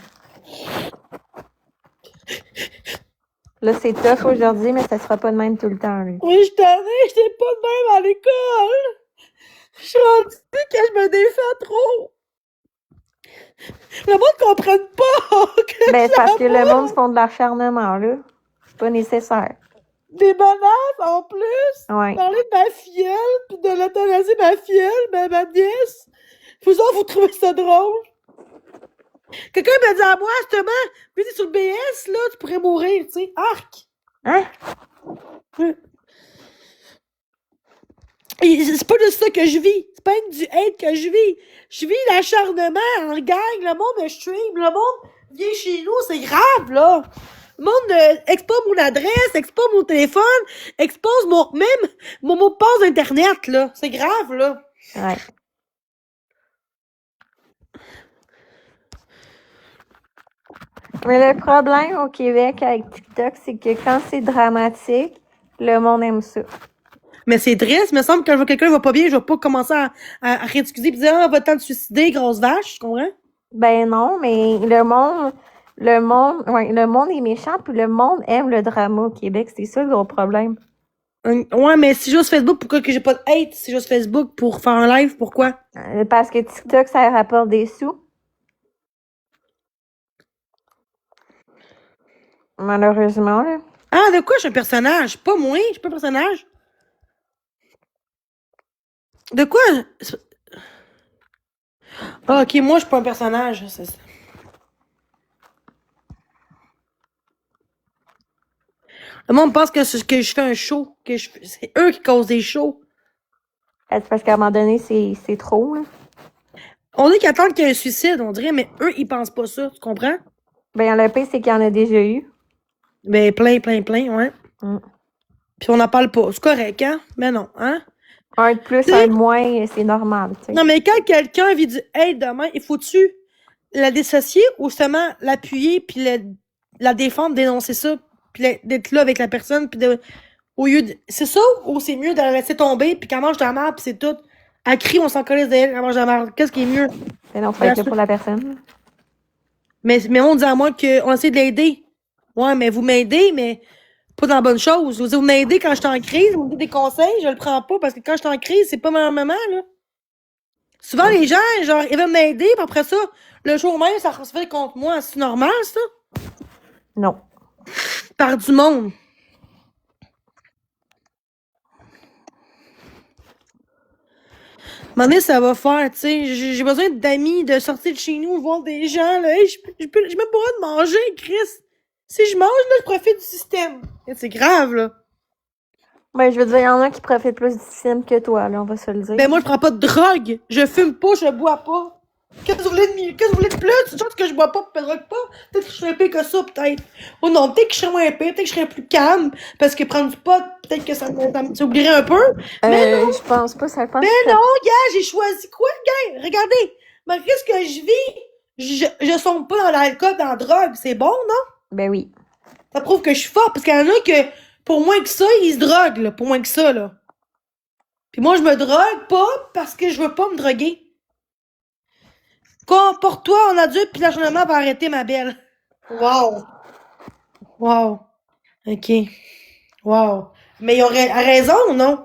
Là, c'est tough aujourd'hui, mais ça sera pas de même tout le temps, lui. Oui, je t'avais, j'étais pas de même à l'école. Je suis rendue que je me défends trop. Le monde comprenne pas que Ben, je parce que le l'aime. monde se font de l'acharnement, là. C'est pas nécessaire. Des menaces en plus. Ouais. Parler de ma filleule, puis de l'euthanasier ma filleule, ma nièce. Vous autres, vous trouvez ça drôle? Quelqu'un m'a dit à moi, justement, puis sur le BS, là, tu pourrais mourir, tu sais. Arc! Hein? Et c'est pas de ça que je vis. C'est pas du hate que je vis. Je vis l'acharnement en gang. Le monde me stream. Le monde vient chez nous. C'est grave, là. Le monde expose mon adresse, expose mon téléphone, expose même mon mot de passe d'Internet, là. C'est grave, là. Ouais. Mais le problème au Québec avec TikTok, c'est que quand c'est dramatique, le monde aime ça. Mais c'est triste. Il me semble que quand je vois quelqu'un qui va pas bien, je vais pas commencer à réexcuser et dire, ah, va-t'en te suicider, grosse vache. Tu comprends? Ben non, mais le monde est méchant, puis le monde aime le drama au Québec. C'est ça le gros problème. Ouais, mais si j'ose Facebook, pourquoi que j'ai pas de hate? Si j'ose Facebook pour faire un live, pourquoi? Parce que TikTok, ça rapporte des sous. Malheureusement, là. Ah, de quoi je suis un personnage? Pas moi, je suis pas un personnage. De quoi? Ah, ok, moi, je suis pas un personnage. C'est ça. Le monde pense que je fais un show. C'est eux qui causent des shows. C'est parce qu'à un moment donné, c'est trop, là. On dit qu'ils attendent qu'il y ait un suicide, on dirait, mais eux, ils pensent pas ça. Tu comprends? Ben, le pire, c'est qu'il y en a déjà eu. Ben, plein, ouais. Mm. Puis on n'en parle pas. C'est correct, hein? Mais non, hein? Un de plus, un de moins, c'est normal, tu sais. Non, mais quand quelqu'un vit du hate demain, il faut-tu la dissocier ou seulement l'appuyer puis la défendre, dénoncer ça, puis d'être là avec la personne, puis au lieu de... C'est ça ou c'est mieux de la laisser tomber puis qu'elle mange de la merde puis c'est tout? Elle crie, on s'en collait d'elle, elle mange de la merde. Qu'est-ce qui est mieux? Mais non, faut être là pour la personne. Mais on dit à moi qu'on essaie de l'aider. Ouais, mais vous m'aidez, mais pas dans la bonne chose. Vous m'aidez quand je suis en crise, vous me donnez des conseils, je le prends pas parce que quand je suis en crise, c'est pas ma maman, là. Souvent, les gens, genre, ils veulent m'aider, puis après ça, le jour même, ça se fait contre moi. C'est normal, ça? Non. Par du monde. Un moment donné, ça va faire, tu sais. J'ai besoin d'amis, de sortir de chez nous, voir des gens, là. Hey, j'ai même pas le droit de manger, Chris. Si je mange, là, je profite du système. C'est grave, là. Ben, je veux dire, il y en a qui profitent plus du système que toi, là, on va se le dire. Ben, moi, je prends pas de drogue. Je fume pas, je bois pas. Qu'est-ce que vous voulez de plus? Tu penses que je bois pas, que je drogue pas? Peut-être que je serais pire que ça, peut-être. Oh non, peut-être que je serais moins pire, peut-être que je serais plus calme, parce que prendre du pot, peut-être que ça m'oublierait un peu. Mais non, Je pense pas, ça pense mais que... non, gars, j'ai choisi quoi, gars? Regardez, malgré ce que je vis, je sombre pas dans l'alcool, dans la drogue. C'est bon, non? Ben oui. Ça prouve que je suis fort, parce qu'il y en a que, pour moins que ça, ils se droguent, là, pour moins que ça, là. Puis moi, je me drogue pas parce que je veux pas me droguer. Comporte-toi en adulte, puis l'acharnement va arrêter, ma belle. Wow. Wow. OK. Wow. Mais il aurait raison ou non?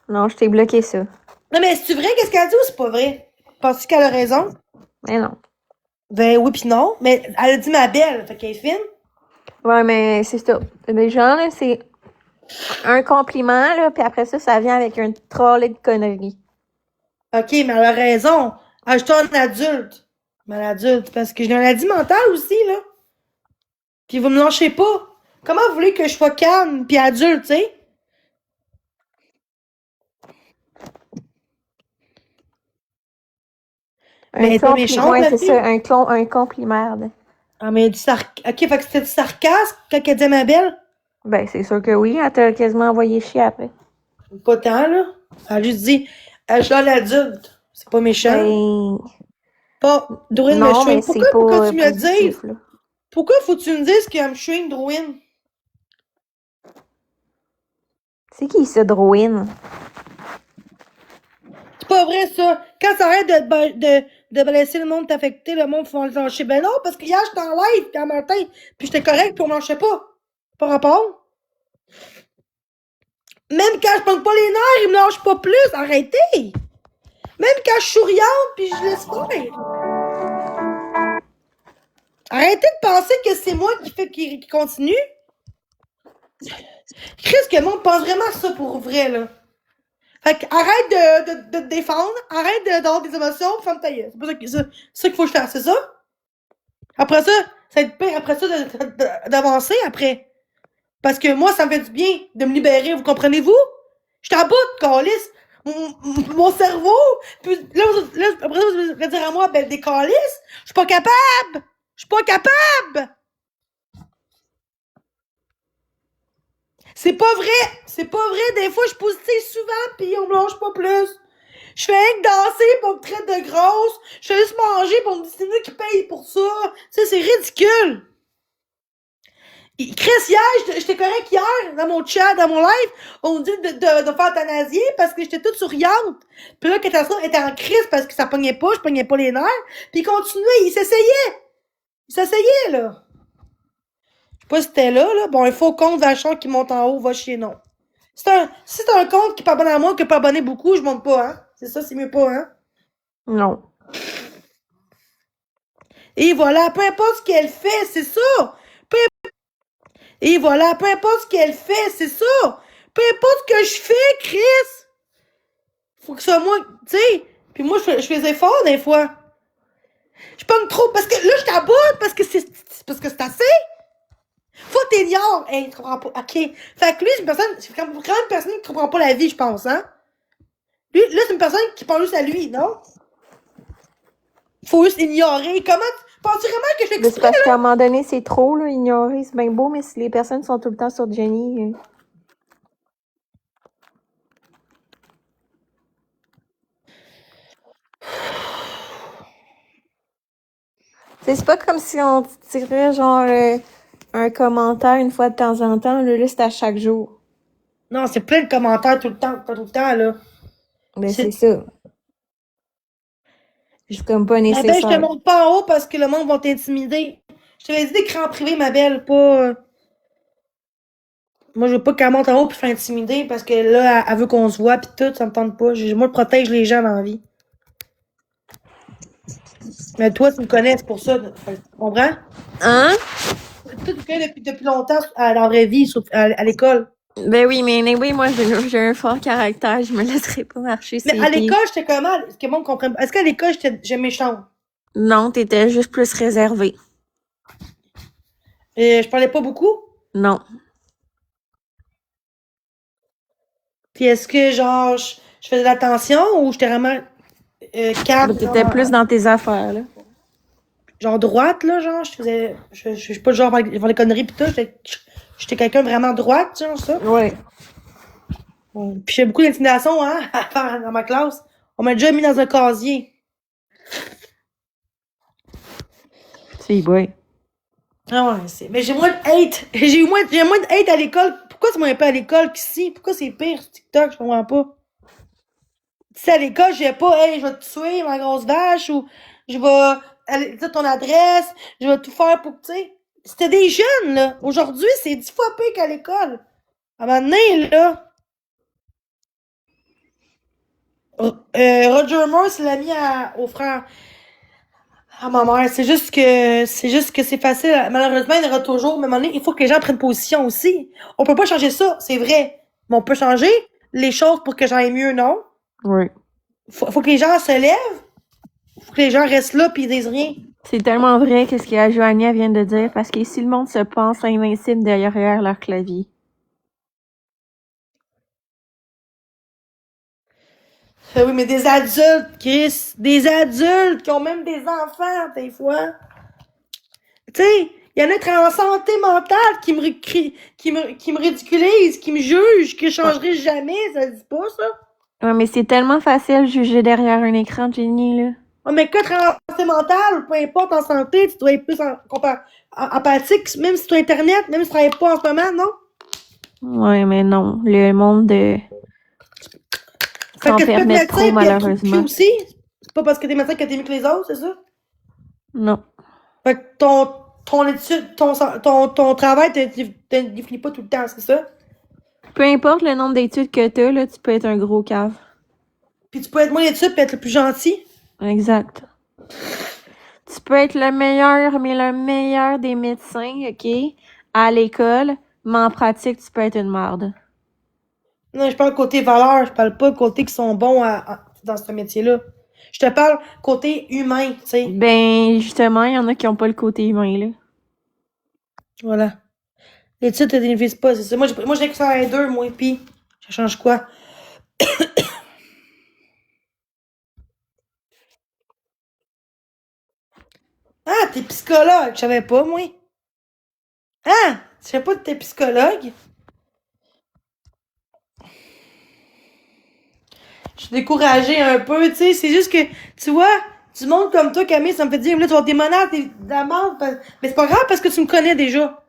Non, je t'ai bloqué ça. Non, mais c'est-tu vrai qu'est-ce qu'elle dit ou c'est pas vrai? Penses-tu qu'elle a raison? Mais non. Ben oui pis non. Mais elle a dit ma belle, fait qu'elle est fine. Ouais, mais c'est ça. Les gens, là, c'est un compliment, là, puis après ça, ça vient avec un trolley de conneries. OK, mais elle a raison. Ajoute-toi un adulte. Mais un adulte, parce que j'ai une maladie mentale aussi, là. Puis vous me lâchez pas. Comment vous voulez que je sois calme pis adulte, tu sais? Mais t'es méchante, ouais, la c'est fille. ça, un compliment. Ah, mais du OK, fait que c'était du sarcasme quand elle dit ma belle? Ben, c'est sûr que oui, elle t'a quasiment envoyé chier après. Pas tant, là. Elle a juste dit, je suis un adulte. C'est pas méchant. Ben, Pas, Dorine me non, mais shame. c'est Pourquoi pas tu me le dises? positif, là. Pourquoi faut que tu me dises qu'elle me shame, Dorine? C'est qui, ce Drouin? C'est pas vrai, ça. Quand ça arrête de blesser le monde, t'affecter, le monde faut le lâcher. Ben non, parce que hier, j'étais en live, puis en matin, puis j'étais correct, puis on lâchait pas. Pas rapport. Même quand je pogne pas les nerfs, ils me lâchent pas plus. Arrêtez! Même quand je suis souriante, puis je laisse faire. Arrêtez de penser que c'est moi qui continue. Qu'est-ce que le monde pense vraiment ça pour vrai, là? Fait que arrête de te défendre, arrête d'avoir des émotions, ferme ta gueule. C'est pas ça qu'il faut que je fasse, c'est ça? Après ça, ça va être pire après ça d'avancer après. Parce que moi, ça me fait du bien de me libérer, vous comprenez-vous? Je suis en bout de calice. Mon cerveau, puis là, après ça, vous allez dire à moi, ben, des calices, je suis pas capable! Je suis pas capable! C'est pas vrai! C'est pas vrai! Des fois, je suis positive souvent, pis on me lâche pas plus. Je fais rien que danser pis on me traite de grosse. Je fais juste manger pis on me dit c'est nous qui paye pour ça. Ça, c'est ridicule! Chris, hier, j'étais correct hier, dans mon chat, dans mon live, on me dit de faire euthanasier parce que j'étais toute souriante. Puis là, Catastrophe était en crise parce que ça pognait pas, je pognais pas les nerfs. Puis il continuait, il s'essayait. Il s'essayait, là. Je sais pas si c'était là. Bon, un faux compte Vachon qui monte en haut, va chier, non. Si c'est un compte qui est pas abonné à moi, qui est pas abonné beaucoup, je monte pas, hein. C'est ça, c'est mieux pas, hein. Non. Et voilà, peu importe ce qu'elle fait, c'est ça. Et voilà, peu importe ce qu'elle fait, c'est ça. Peu importe ce que je fais, Chris. Faut que ça soit moi, tu sais. Puis moi, je fais des efforts des fois. Je pogne trop, parce que là, je t'aboute, parce que c'est assez. Faut que t'ignores. Hey, tu comprends pas. OK. Fait que lui, c'est quand même une personne qui comprend pas la vie, je pense, hein. Lui, là, c'est une personne qui pense juste à lui, non? Faut juste ignorer. Comment penses-tu vraiment que je C'est l'exprime? parce qu'à un moment donné, c'est trop, là, ignorer, c'est bien beau, mais si les personnes sont tout le temps sur Jenny... C'est pas comme si on tirait, genre, un commentaire une fois de temps en temps, là, c'est à chaque jour. Non, c'est plein de commentaires tout le temps, là. Ben, c'est ça. C'est comme pas Ma belle, je te nécessaire. montre pas en haut parce que le monde va t'intimider. Je te l'ai dit d'écrire en privé, ma belle, pas... Moi, je veux pas qu'elle monte en haut pis faire intimider parce que là, elle veut qu'on se voit pis tout, ça me tente pas. Moi, je protège les gens dans la vie. Mais toi, tu me connais, c'est pour ça. Tu comprends? Hein? Toi, tu me connais depuis longtemps dans la vraie vie, à l'école. Ben oui, mais anyway, moi, j'ai un fort caractère. Je me laisserai pas marcher Mais ses à pieds. l'école, j'étais comment? Est-ce que le monde comprend? Est-ce qu'à l'école, j'étais méchante? Non, t'étais juste plus réservée. Et je parlais pas beaucoup? Non. Puis est-ce que, genre, je faisais de l'attention ou j'étais vraiment calme? T'étais plus dans tes affaires, là. Genre droite, là, genre, je suis pas le genre à faire les conneries pis tout, j'étais quelqu'un de vraiment droite, genre, ça. Ouais. Puis j'ai beaucoup d'intimidation, hein, à faire dans ma classe. On m'a déjà mis dans un casier. C'est boy. Ah ouais, mais j'ai moins de hate. J'ai moins de hate à l'école. Pourquoi c'est moins pas à l'école qu'ici? Pourquoi c'est pire sur TikTok? Je comprends pas. Si à l'école, je vais pas, hey, je vais te tuer, ma grosse vache, ou je vais aller dire ton adresse, je vais tout faire pour que, tu sais. C'était des jeunes, là. Aujourd'hui, c'est 10 fois pire qu'à l'école. À un moment donné, là. Roger Moore, c'est l'ami au frère. À ma mère. C'est juste que c'est facile. Malheureusement, il y en aura toujours. Mais à un moment donné, il faut que les gens prennent position aussi. On peut pas changer ça, c'est vrai. Mais on peut changer les choses pour que j'aille mieux, non? Oui. Faut que les gens se lèvent. Faut que les gens restent là pis ils disent rien. C'est tellement vrai qu'est-ce que Joania vient de dire, parce que si le monde se pense invincible derrière leur clavier. Oui, mais des adultes, Chris. Des adultes qui ont même des enfants, des fois. Tu sais, il y en a qui sont en santé mentale qui me ridiculisent, qui me jugent, que je changerai jamais. Ça dit pas, ça? Ouais, mais c'est tellement facile de juger derrière un écran de génie, là. Ouais, mais quand tu es en santé mentale, peu importe en santé, tu dois être plus empathique, même si tu as Internet, même si tu travailles pas en ce moment, non? Ouais, mais non. Le monde Fait que s'en tu peux être permet médecin trop, puis malheureusement. aussi. C'est pas parce que t'es médecin que t'es mieux que les autres, c'est ça? Non. Fait que ton étude, ton travail te définit pas tout le temps, c'est ça? Peu importe le nombre d'études que t'as, là, tu peux être un gros cave. Puis tu peux être moins d'études puis être le plus gentil. Exact. Tu peux être le meilleur, mais le meilleur des médecins, OK, à l'école, mais en pratique, tu peux être une merde. Non, je parle côté valeur, je parle pas côté qui sont bons dans ce métier-là. Je te parle côté humain, tu sais. Ben, justement, il y en a qui ont pas le côté humain, là. Voilà. L'étude te définit pas, c'est ça. Moi, j'ai que ça à deux, moi, pis ça change quoi? Ah, t'es psychologue, je savais pas, moi. Ah, je savais pas que t'es psychologue. Je suis découragée un peu, tu sais. C'est juste que, tu vois, du monde comme toi, Camille, ça me fait dire, là, tu vas avoir des menaces, t'es de la merde. Mais c'est pas grave parce que tu me connais déjà.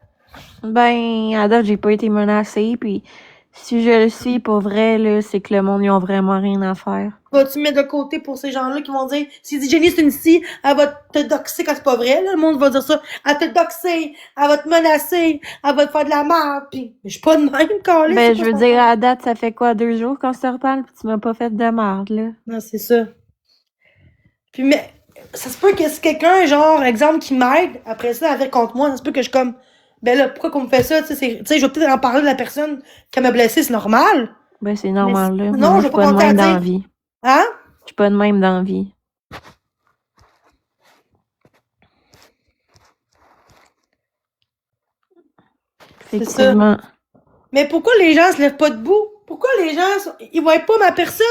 Ben, à date, j'ai pas été menacée, puis si je le suis, pour vrai, là, c'est que le monde, ils ont vraiment rien à faire. Vas-tu me mettre de côté pour ces gens-là qui vont dire, si Jenny c'est une scie, elle va te doxer quand c'est pas vrai, là, le monde va dire ça. Elle va te doxer, elle va te menacer, elle va te faire de la merde, pis, mais je suis pas de même, Carlis. Ben, je veux dire, à date, ça fait quoi, 2 jours qu'on se reparle, pis tu m'as pas fait de merde, là. Non, c'est ça. Puis, mais, ça se peut que c'est quelqu'un, genre, exemple, qui m'aide, après ça, à dire contre moi, ça se peut que je comme, ben là, pourquoi qu'on me fait ça, tu sais, je vais peut-être en parler de la personne qui m'a blessé, c'est normal. Ben, c'est normal, là. Non, Moi, je je vais suis pas pas de compter à même dans dire. la vie. Hein? Je suis pas de même dans la vie. C'est ça. Effectivement. Mais pourquoi les gens se lèvent pas debout? Pourquoi les gens, ils voient pas ma personne?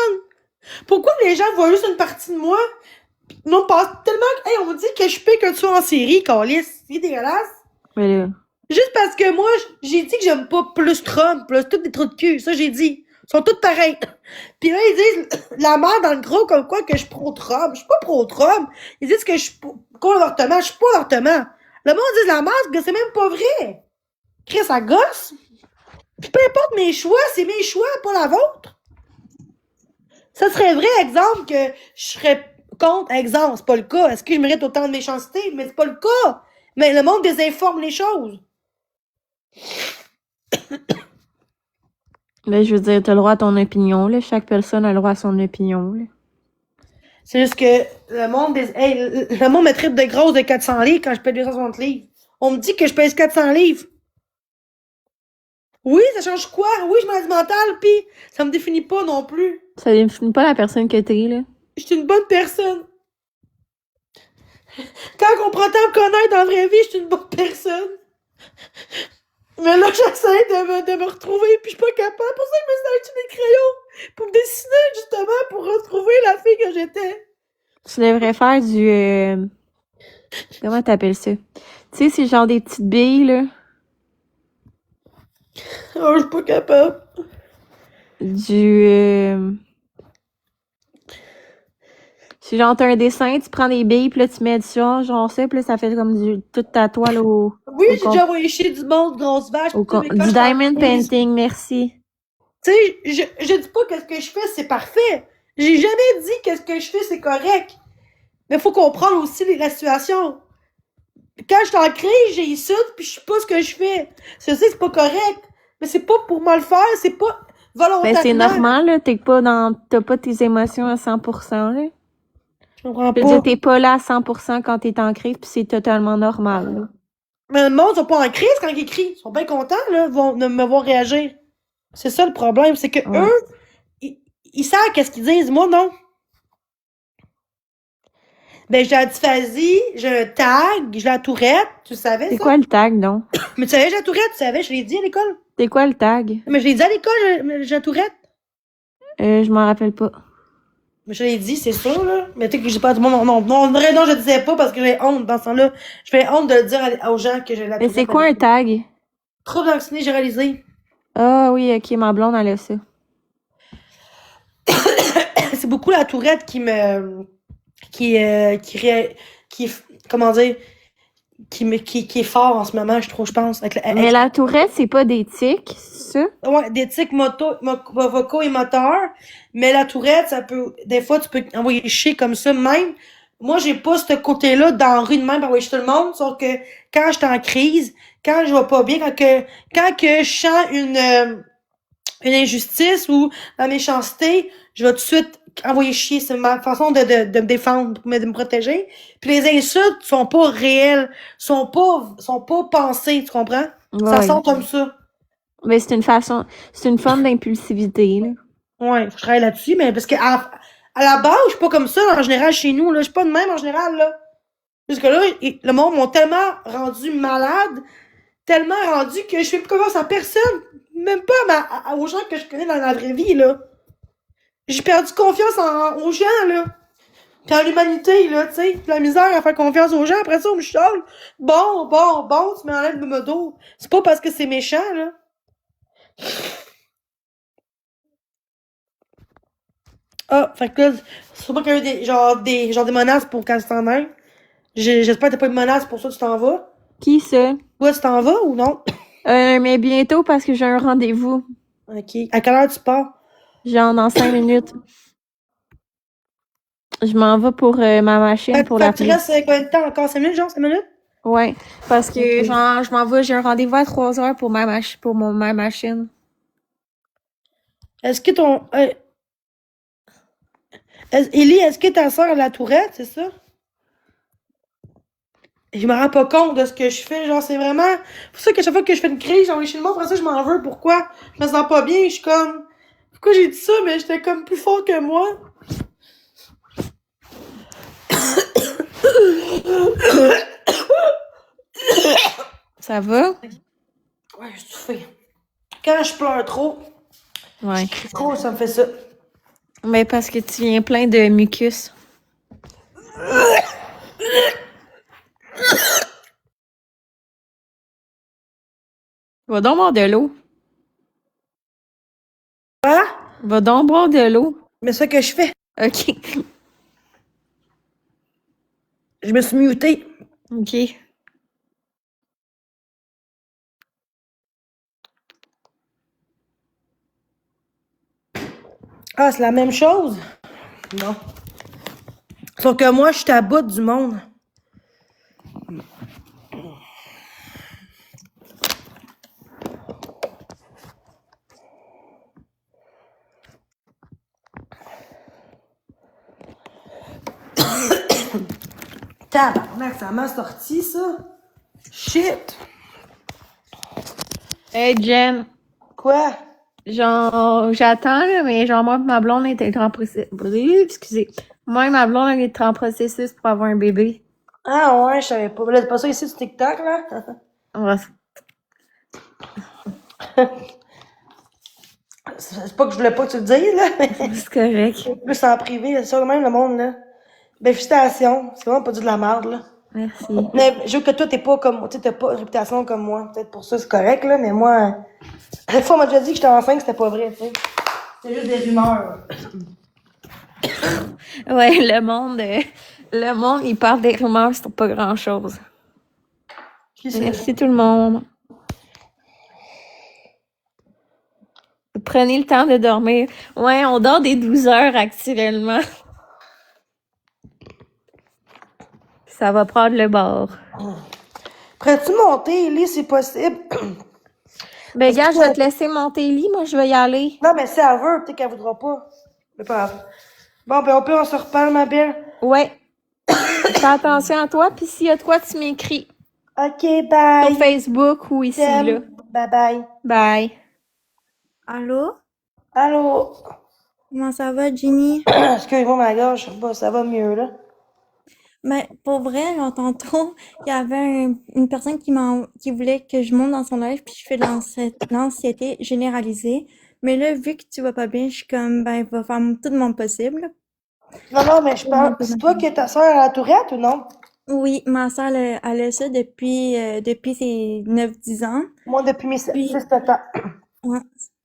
Pourquoi les gens voient juste une partie de moi? Non, pas tellement, hey, on dit que je suis pire que tu en série, Carlis. C'est dégueulasse. Mais là, Juste parce que moi, j'ai dit que j'aime pas plus Trump, plus tous des trous de cul. Ça, j'ai dit. Ils sont tous pareils. Puis là, ils disent la merde dans le gros comme quoi que je suis pro-Trump. Je suis pas pro-Trump. Ils disent que je suis pour l'avortement. Je suis pas l'avortement. Le monde dit la merde, que c'est même pas vrai. Chris, ça gosse. Puis peu importe mes choix, c'est mes choix, pas la vôtre. Ça serait vrai, exemple, que je serais contre, exemple, c'est pas le cas. Est-ce que je mérite autant de méchanceté? Mais c'est pas le cas. Mais le monde désinforme les choses. Ben, je veux dire, t'as le droit à ton opinion, là. Chaque personne a le droit à son opinion, là. C'est juste que le monde le monde me traite de grosse de 400 livres quand je pèse 260 livres. On me dit que je pèse 400 livres. Oui, ça change quoi? Oui, je suis maladie mentale, pis ça me définit pas non plus. Ça définit pas la personne que t'es, là. Je suis une bonne personne. Quand on prend le temps de me connaître dans la vraie vie, je suis une bonne personne. Mais là, j'essaie de me retrouver, puis je suis pas capable. Pour ça que je me suis acheté des crayons. Pour me dessiner, justement, pour retrouver la fille que j'étais. Tu devrais faire du... Comment t'appelles ça? Tu sais, c'est genre des petites billes, là. Oh, je suis pas capable. C'est genre, t'as un dessin, tu prends des billes, puis là, tu mets du genre ça, puis là, ça fait comme toute ta toile Oui, j'ai déjà envoyé chier du monde, grosse vache. du Mais quand je diamond t'en- painting, merci. Tu sais, je dis pas que ce que je fais, c'est parfait. J'ai jamais dit que ce que je fais, c'est correct. Mais faut comprendre aussi la situation. Quand je suis en crise, j'ai ça, puis je sais pas ce que je fais. Je sais que c'est pas correct. Mais c'est pas pour mal faire, c'est pas volontairement. Ben, c'est normal, là, t'as pas tes émotions à 100%, là. Je comprends Je veux dire, pas. t'es pas là à 100% quand t'es en crise, puis c'est totalement normal, là. Mais le monde sont pas en crise quand ils crient. Ils sont bien contents, là, de me voir réagir. C'est ça le problème, c'est que Ouais. eux, ils savent qu'est-ce qu'ils disent. Moi, non. Ben, j'ai la dysphasie, j'ai un tag, j'ai la tourette. Tu savais C'est ça? quoi le tag, non? Mais tu savais, j'ai la tourette, tu savais, je l'ai dit à l'école. C'est quoi le tag? Mais je l'ai dit à l'école, j'ai la tourette. Je m'en rappelle pas. Mais je l'ai dit, c'est sûr, là. Mais tu sais que j'ai pas tout le monde. Non, je disais pas parce que j'ai honte dans ce temps-là. J'avais honte de le dire aux gens que j'ai la Mais tourette. c'est quoi un tag? Trouble d'anxiété généralisé. Ah oui, ok, ma blonde, elle a ça. C'est beaucoup la tourette comment dire, qui est fort en ce moment, je pense. Mais la tourette, c'est pas des tics, c'est ça? Ouais, des tics vocaux et moteurs. Mais la tourette, ça peut, des fois, tu peux envoyer chier comme ça même. Moi, j'ai pas ce côté-là dans la rue de même pour envoyer chier tout le monde, sauf que quand je suis en crise, quand je vais pas bien, quand que je sens une injustice ou la méchanceté, je vais tout de suite envoyer chier. C'est ma façon de me défendre, de me protéger. Puis les insultes sont pas réelles, sont pas pensées, tu comprends? Ça Ouais. sort comme ça. Mais c'est une forme d'impulsivité, là. Ouais, faut que je travaille là-dessus, mais parce que à la base, je suis pas comme ça en général chez nous, là. Je suis pas de même en général, là. Jusque là, le monde m'a tellement rendu malade, tellement rendu que je fais plus confiance à personne. Même pas aux gens que je connais dans la vraie vie, là. J'ai perdu confiance aux gens, là. Puis en l'humanité, là, tu sais. La misère à faire confiance aux gens. Après ça, on me chiale. Bon, tu m'enlèves le modo. C'est pas parce que c'est méchant, là. Ah, fait que là, c'est sûrement qu'il y a eu des menaces pour quand tu t'en ailles. J'espère que t'as pas eu de menaces pour ça, tu t'en vas. Qui ça? Ouais, tu t'en vas ou non? Mais bientôt parce que j'ai un rendez-vous. Ok. À quelle heure tu pars? Genre dans 5 minutes. Je m'en vais pour ma machine pour Fait la que tu restes combien de temps encore? 5 minutes, genre 5 minutes? Ouais. Parce que Ok. genre, je m'en vais, j'ai un rendez-vous à 3 heures pour ma machine. Est-ce que ton. Élie, est-ce que ta soeur a la tourette, c'est ça? Je me rends pas compte de ce que je fais. Genre, c'est vraiment. C'est pour ça que chaque fois que je fais une crise, j'envoie chez le monde, après ça, je m'en veux. Pourquoi? Je me sens pas bien. Je suis comme. Pourquoi j'ai dit ça? Mais j'étais comme plus fort que moi. Ça va? Ouais, je suis fait. Quand je pleure trop, Ouais. trop, ça me fait ça. Mais parce que tu viens plein de mucus. Va donc boire de l'eau. Quoi? Va donc boire de l'eau. Mais c'est ça que je fais. OK. Je me suis mutée. OK. Ah, c'est la même chose? Non. Sauf que moi, je suis à bout du monde. Tabarnak, ça m'a sorti, ça. Shit. Hey, Jen. Quoi? Genre, j'attends, là, mais genre, moi et ma blonde était en processus. Excusez. Moi et ma blonde, on est en processus pour avoir un bébé. Ah ouais, je savais pas. Là, c'est pas ça ici sur TikTok, là? On va C'est pas que je voulais pas que tu le dises, là, mais C'est correct. c'est plus en privé, c'est ça de même, le monde, là. Ben, félicitations. C'est vraiment pas du de la merde, là. Merci. Mais je veux que toi, t'es pas comme, tu sais, t'as pas une réputation comme moi. Peut-être pour ça, c'est correct, là, mais moi, des fois, on m'a déjà dit que j'étais enceinte, c'était pas vrai, tu sais. C'était juste des rumeurs. Ouais, le monde, il parle des rumeurs sur pas grand-chose. Merci tout le monde. Prenez le temps de dormir. Ouais, on dort des 12 heures actuellement. Ça va prendre le bord. Pourrais-tu monter, Ellie, si possible? Ben, gars, je vais te laisser monter lit. Moi, je vais y aller. Non, mais si elle veut, peut-être qu'elle voudra pas. Mais pas grave. Bon, ben, on se reparle, ma belle. Ouais. Fais attention à toi. Puis s'il y a de quoi, tu m'écris. OK, bye. Sur Facebook ou ici, là. T'aime. Bye-bye. Bye. Allô? Allô? Comment ça va, Ginny? Excuse-moi, ma gorge, ça va mieux, là. Ben, pour vrai, genre, tantôt, il y avait une personne qui voulait que je monte dans son live, puis je fais de l'anxiété généralisée. Mais là, vu que tu vas pas bien, je suis comme, ben, je vais faire tout mon possible. Non, mais je parle. C'est toi qui es ta soeur à la Tourette ou non? Oui, ma soeur, elle a ça depuis ses 9-10 ans. Moi, depuis mes Puis- 6-7 ans. Ouais.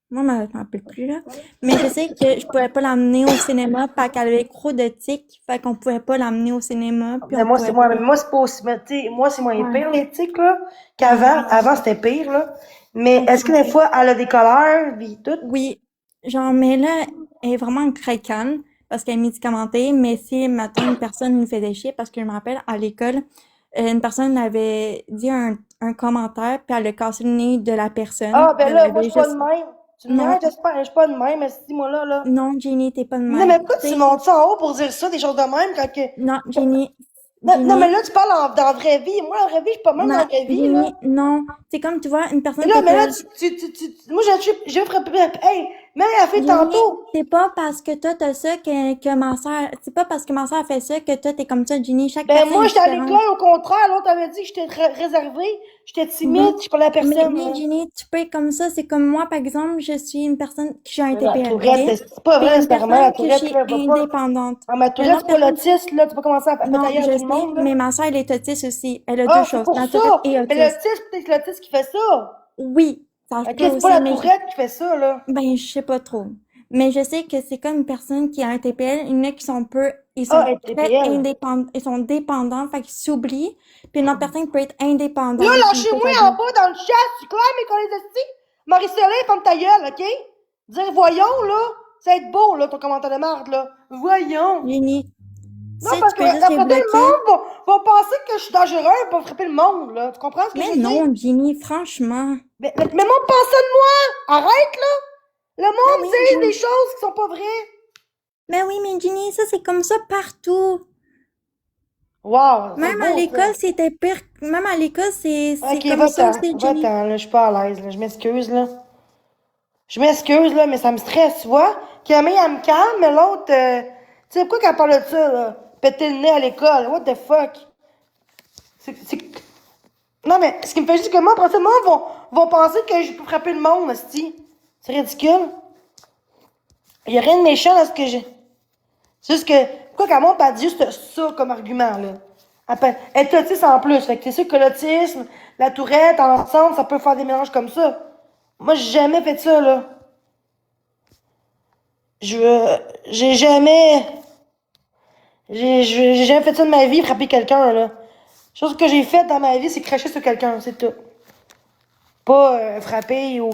Moi, je m'en rappelle plus, là. Mais je sais que je pouvais pas l'amener au cinéma parce qu'elle avait trop de tics, fait qu'on pouvait pas l'amener au cinéma. Puis Mais on moi, pouvait c'est moi, pas- mais moi, c'est pas aussi, mais tu sais, moi, c'est moins Ouais. pire, les tics, là, qu'avant. Avant, c'était pire, là. Mais est-ce que des fois, elle a des colères, puis tout? Oui, genre, mais là, elle est vraiment craquante parce qu'elle est médicamentée, mais si, maintenant, une personne nous faisait chier, parce que je me rappelle, à l'école, une personne avait dit un commentaire, puis elle a cassé le nez de la personne. Ah, ben Elle là, avait moi, je suis pas de juste- même. Tu me Non. niaises, j'espère, je suis pas de même, mais dis-moi là. Non, Jenny, t'es pas de Non, même. mais pourquoi Tu tu sais- montes ça en haut pour dire ça, des choses de même, quand que... Non, Jenny. Non, mais là, tu parles dans la vraie vie. Moi, en vraie vie, je suis pas même dans la vraie vie, là. Jenny, non. C'est comme, tu vois, une personne Mais là, qui mais là, te- moi, j'ai frappé, hey, même elle a fait Jenny, tantôt. c'est pas parce que toi t'as ça que ma soeur, c'est pas parce que ma soeur fait ça que toi t'es comme ça, Jenny. Chaque Ben, personne moi, est j'étais à différente. l'école, au contraire. L'autre avait dit que j'étais réservée, j'étais timide, je parlais à Mais personne. oui, là. Jenny, tu peux être comme ça. C'est comme moi, par exemple, je suis une personne qui a un Mais la TPL. Tourette, ok? c'est pas vrai, Puis une nécessairement. La personne que je Tourette, suis là, va pas. indépendante. Ah, ma Tourette, Une c'est pas autre l'autiste, là. Tu peux commencer à Non, pétailler à je tout le sais, monde, là. mais ma soeur, elle est autiste aussi. Elle a Ah, deux c'est choses, pour la ça. Tourette et Mais autiste. l'autiste, peut-être que l'autiste qui fait ça. Oui, ça se Ok, peut c'est aussi, pas la mais Tourette qui fait ça, là. ben, je sais pas trop. Mais je sais que c'est comme une personne qui a un TPL, il y en a qui sont ils sont Ah, un très TPL. indépendants, ils sont dépendants, fait qu'ils s'oublient. Puis une autre personne peut être indépendante. Là, puis lâchez-moi peut en être- bas dans le chat, tu claires, mes collègues de Marie-Soleil, ferme ta gueule, ok? Dire voyons, là. Ça va être beau, là, ton commentaire de marde, là. Voyons. Jenny, Non, si parce tu que peux juste les après, tout le bloquer. monde va penser que je suis dangereux pour frapper le monde, là. Tu comprends ce que je Mais veux dire? non, Jenny, franchement. Mais le monde pense ça de moi! Arrête, là! Le monde oui, dit Jenny. des choses qui sont pas vraies. Mais oui, mais Jenny, ça c'est comme ça partout. Wow, c'est Même beau, à ça. l'école, c'était pire. Même à l'école, c'est Ok, comme ça va-t'en, aussi, Jenny. va-t'en, là, je suis pas à l'aise, là, je m'excuse, là. Je m'excuse, là, mais ça me stresse, tu vois? Camille, elle me calme, mais l'autre, tu sais, pourquoi qu'elle parle de ça, là? Péter le nez à l'école, what the fuck? Non, mais ce qui me fait juste que moi, après ça, le monde vont penser que je peux frapper le monde, hostie. C'est ridicule. Il y a rien de méchant dans ce que j'ai. C'est juste que, pourquoi qu'elle monte, elle dit juste ça comme argument, là? Elle est autiste en plus. Fait que c'est sûr que l'autisme, la tourette, en ensemble, ça peut faire des mélanges comme ça. Moi, j'ai jamais fait ça, là. J'ai jamais fait ça de ma vie, frapper quelqu'un, là. La chose que j'ai faite dans ma vie, c'est cracher sur quelqu'un, c'est tout. Pas frapper ou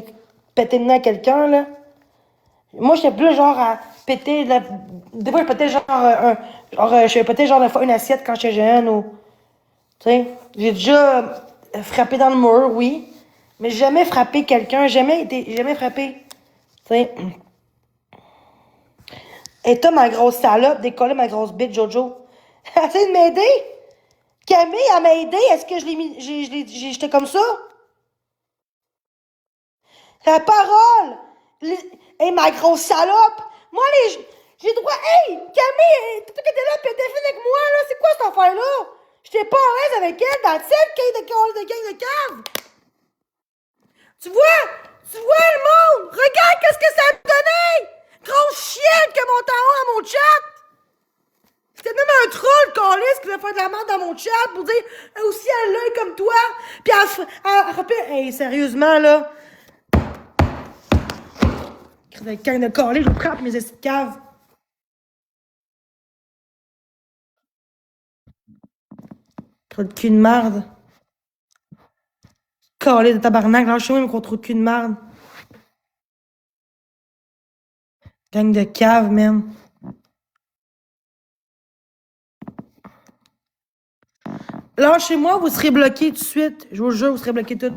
péter le nez à quelqu'un, là. Moi, j'étais plus genre à péter des fois, je pétais je pétais genre une assiette quand j'étais jeune ou... Tu sais, j'ai déjà frappé dans le mur, oui. Mais jamais frappé quelqu'un, jamais frappé. Tu sais. Et toi, ma grosse salope, décoller ma grosse bite, Jojo. Essaye de m'aider. Camille, elle m'a aidé. Est-ce que je l'ai mis. J'étais comme ça? La parole! Hey, ma grosse salope! Moi, j'ai droit. Hey! Camille, toi qui étais là, pis elle était fine avec moi, là. C'est quoi cette affaire-là? J'étais pas à l'aise avec elle dans cette gang de cave! Tu vois? Tu vois le monde? Regarde qu'est-ce que ça a donné! Grosse chienne qui monte en haut à mon chat! C'était même un troll, Carlis, qui voulait faire de la merde dans mon chat pour dire elle aussi elle a l'œil comme toi. Puis elle rappelle. Hey, sérieusement, là. Quand de Carlis, je frappe mes estis de cave. Trop de cul de merde. Carlis de tabarnak, lâchez-moi, mais qu'on trop de cul de merde. Gang de cave, man. Lâchez-moi, vous serez bloqués tout de suite. Je vous jure, vous serez bloqués tout.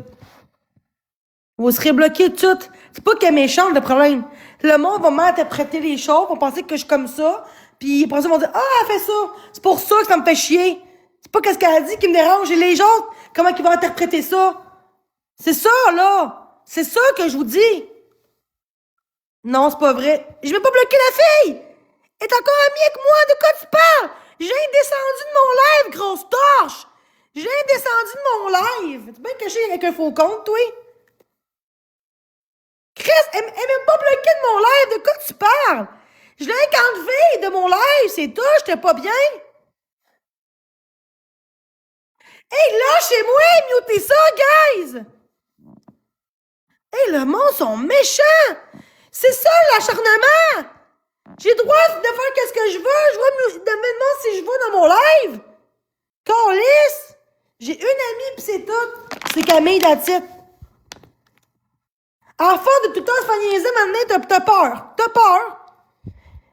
Vous serez bloqués tout. C'est pas qu'elle est méchante, le problème. Le monde va mal interpréter les choses, vont penser que je suis comme ça, puis après ça, ils vont dire « Ah, elle fait ça! » C'est pour ça que ça me fait chier. C'est pas qu'est-ce qu'elle a dit qui me dérange. Et les autres, comment ils vont interpréter ça? C'est ça, là! C'est ça que je vous dis! Non, c'est pas vrai. Je vais pas bloquer la fille! Elle est encore amie avec moi, de quoi tu parles? J'ai descendu de mon live, grosse torche! J'ai descendu de mon live! Tu peux bien caché avec un faux compte, toi? Chris, elle m'a même pas bloqué de mon live, de quoi tu parles? Je l'ai enlevé de mon live, c'est tout, j'étais pas bien. Hey, lâchez-moi, mutez ça, guys! Hey, le monde sont méchants! C'est ça, l'acharnement! J'ai le droit de faire qu'est-ce que je veux, je vois de me demander si je veux dans mon live! Câlisse! J'ai une amie pis c'est tout. C'est Camille Datit. À la fin de tout le temps se faire niaiser, maintenant, t'as peur. T'as peur.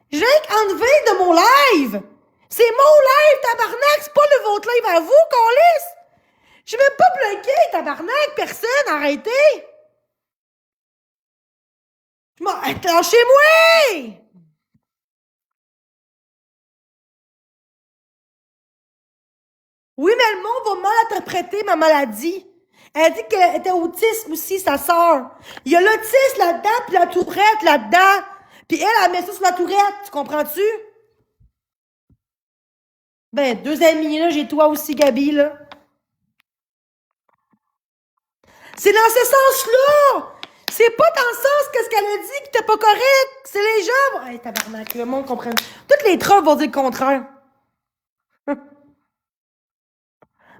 J'ai enlevé de mon live. C'est mon live, tabarnak. C'est pas le votre live à vous, câlisse. J'ai même pas bloqué, tabarnak. Personne, arrêtez. Lâchez-moi! Oui, mais le monde va mal interpréter ma maladie. Elle a dit qu'elle était autiste aussi, sa sœur. Il y a l'autisme là-dedans, puis la tourette là-dedans. Puis elle met ça sur la tourette, tu comprends-tu? Ben, deux amis, là, j'ai toi aussi, Gabi, là. C'est dans ce sens-là! C'est pas dans le sens que ce qu'elle a dit qui était pas correct. C'est les gens. Hey, tabarnak, le monde comprend. Toutes les trolls vont dire le contraire.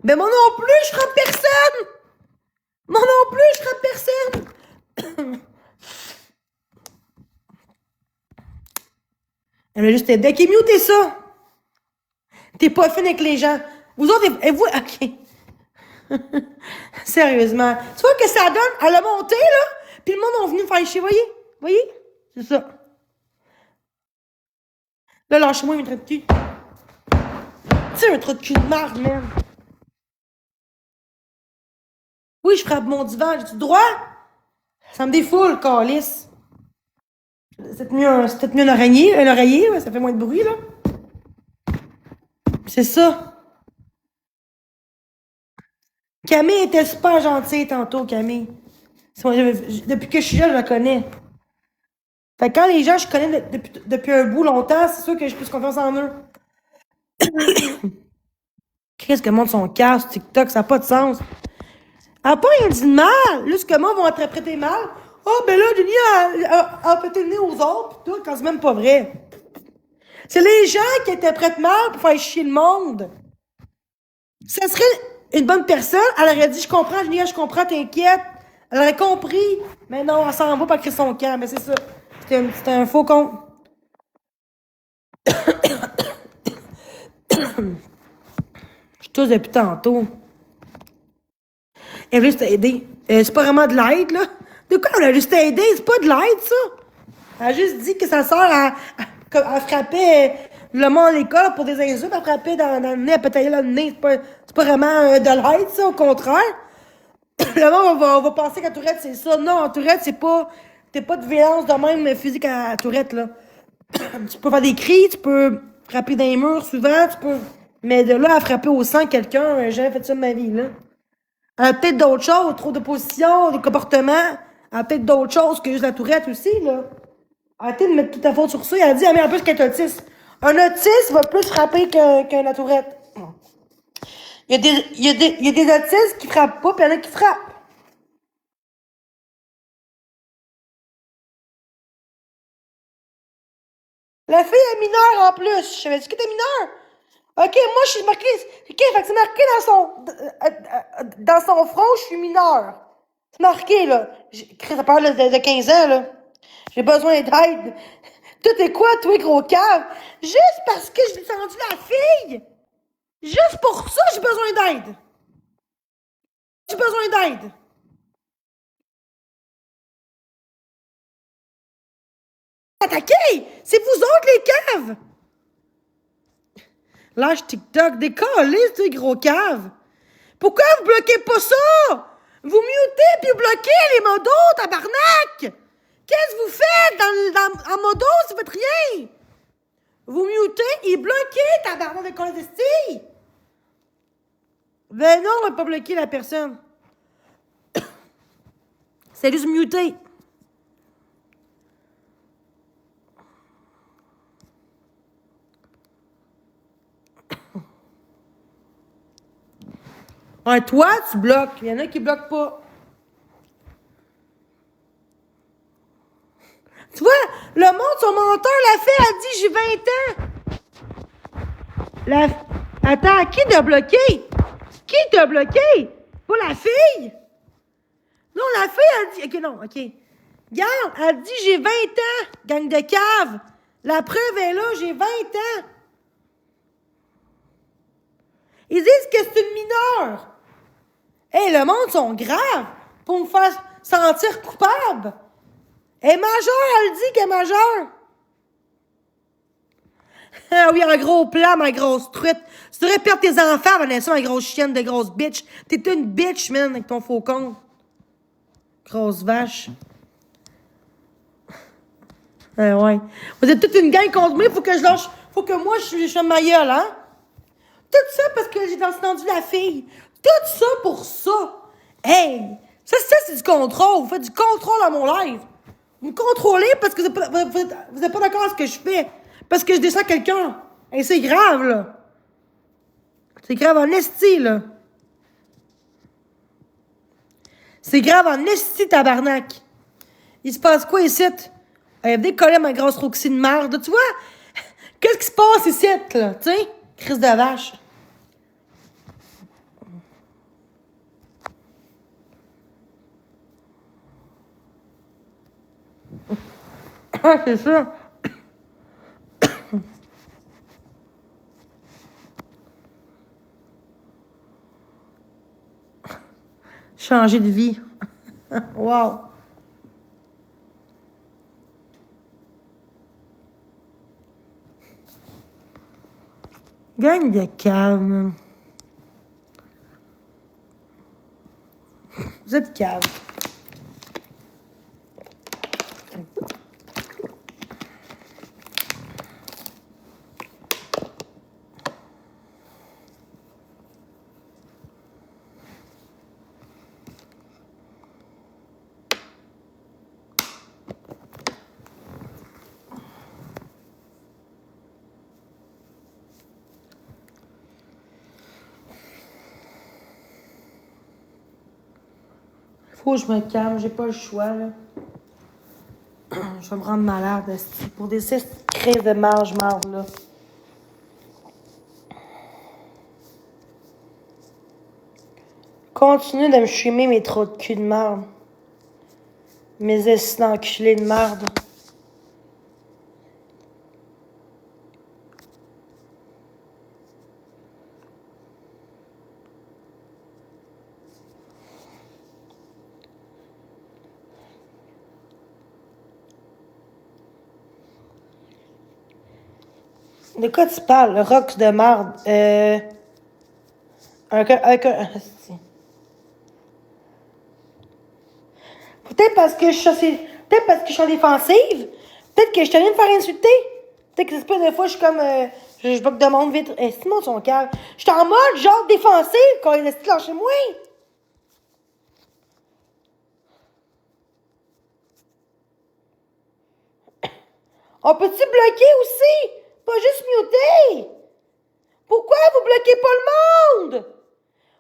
Ben, moi non plus, je frappe personne! Moi non plus, je frappe personne! Elle m'a juste aidé. Ok, mutez ça! T'es pas fin avec les gens. Vous autres, et vous, ok. Sérieusement. Tu vois que ça donne? Elle a monté, là, puis le monde est venu me faire chier, voyez? Voyez? C'est ça. Là, lâchez-moi, il me traite de cul. Tu sais, un trou de cul de marde, man. Oui, je frappe mon divan. J'ai-tu le droit? Ça me défoule, câlisse. C'est peut-être mieux un oreiller, ouais, ça fait moins de bruit, là. C'est ça. Camille était super gentille tantôt, Camille. Depuis que je suis jeune, je la connais. Fait que quand les gens, je connais depuis un bout longtemps, c'est sûr que j'ai plus confiance en eux. Qu'est-ce que le monde son casse, TikTok, ça n'a pas de sens. Elle n'a pas rien dit de mal. Là, ce que moi vont interpréter mal. Oh, ben là, Denis a pété le nez aux autres, pis tout, quand c'est même pas vrai. C'est les gens qui interprètent mal pour faire chier le monde. Ça serait une bonne personne, elle aurait dit, je comprends, Julia, je comprends, t'inquiète. Elle aurait compris. Mais non, elle s'en va pas créer son camp, mais c'est ça. C'était un faux con. Je tousse depuis tantôt. Elle a juste aidé. C'est pas vraiment de l'aide, là. De quoi elle a juste aidé? C'est pas de l'aide, ça. Elle a juste dit que sa sœur, elle frappait le monde à l'école pour des insultes, elle frappait dans le nez, elle pétaillait le nez. C'est pas vraiment de l'aide, ça, au contraire. Le monde va penser qu'à Tourette, c'est ça. Non, Tourette, c'est pas. T'es pas de violence de même physique à Tourette, là. Tu peux faire des cris, tu peux frapper dans les murs souvent, tu peux Mais de là à frapper au sang quelqu'un, j'ai jamais fait ça de ma vie, là. Elle a peut-être d'autres choses, trop de positions, des comportements. Elle a peut-être d'autres choses que juste la tourette aussi, là. Arrêtez de mettre toute la faute sur ça. Elle a dit, mais en plus qu'elle est autiste. Un autiste va plus frapper qu'un tourette. Il y a des autistes qui frappent pas, puis il y en a qui frappent. La fille est mineure en plus. Je savais-tu qu'elle était mineure? Ok, moi je suis marquée. Ok, fait que c'est marqué dans son front, je suis mineure. C'est marqué, là. Ça parle de 15 ans, là. J'ai besoin d'aide. Tout est quoi, toi, gros cave? Juste parce que j'ai descendu la fille! Juste pour ça, j'ai besoin d'aide! J'ai besoin d'aide! Attaquez! C'est vous autres, les caves! Lâche TikTok, décalisse, toi, gros cave! Pourquoi vous bloquez pas ça? Vous mutez puis vous bloquez les modos, tabarnak! Qu'est-ce que vous faites en modo si vous faites rien? Vous mutez et bloquez, tabarnak de clandestin! Ben non, on va pas bloquer la personne. C'est juste muter. Ouais, toi, tu bloques. Il y en a qui bloquent pas. Tu vois, le monde, son menteur, la fille a dit j'ai 20 ans. Attends, qui t'a bloqué? Qui t'a bloqué? Pas la fille? Non, la fille a dit... Ok, non, ok. Regarde, elle a dit j'ai 20 ans, gang de cave. La preuve est là, j'ai 20 ans. Ils disent que c'est une mineure. Hé, le monde sont graves pour me faire sentir coupable. Elle est majeure, elle dit qu'elle est majeure. Ah oui, un gros plan, ma grosse truite. Tu devrais perdre tes enfants, Vanessa, ma grosse chienne de grosse bitch. T'es une bitch, man, avec ton faux con. Grosse vache. Ah ouais. Vous êtes toute une gang contre moi, faut que je lâche. Faut que moi, je sois ma gueule, hein? Tout ça parce que j'ai entendu la fille. Tout ça pour ça. Hey! Ça c'est du contrôle. Vous faites du contrôle à mon live. Vous me contrôlez parce que vous êtes pas d'accord avec ce que je fais. Parce que je descends quelqu'un. Et c'est grave, là. C'est grave en esti, là. C'est grave en esti, tabarnak. Il se passe quoi ici? Décoller ma grosse roxy de merde. Tu vois? Qu'est-ce qui se passe ici, là? Tu sais? Crise de vache. Ah, c'est ça. Changer de vie. Wow. Gagne de calme. Vous êtes calme. Faut que je me calme, j'ai pas le choix, là. Je vais me rendre malade, esti, pour des crises de marge, là. Continue de me chumer mes trous de cul de marde. Mes estis d'enculés de marde. De quoi tu parles? Le rock de marde. Peut-être parce que je suis en défensive. Peut-être que je suis allée me faire insulter. Peut-être que c'est pas des fois, je suis comme. Je bloque de monde vite. C'est moi son calme. Je suis en mode genre défensif quand il est chez moi. On peut-tu bloquer aussi? Pas juste muter? Pourquoi vous bloquez pas le monde?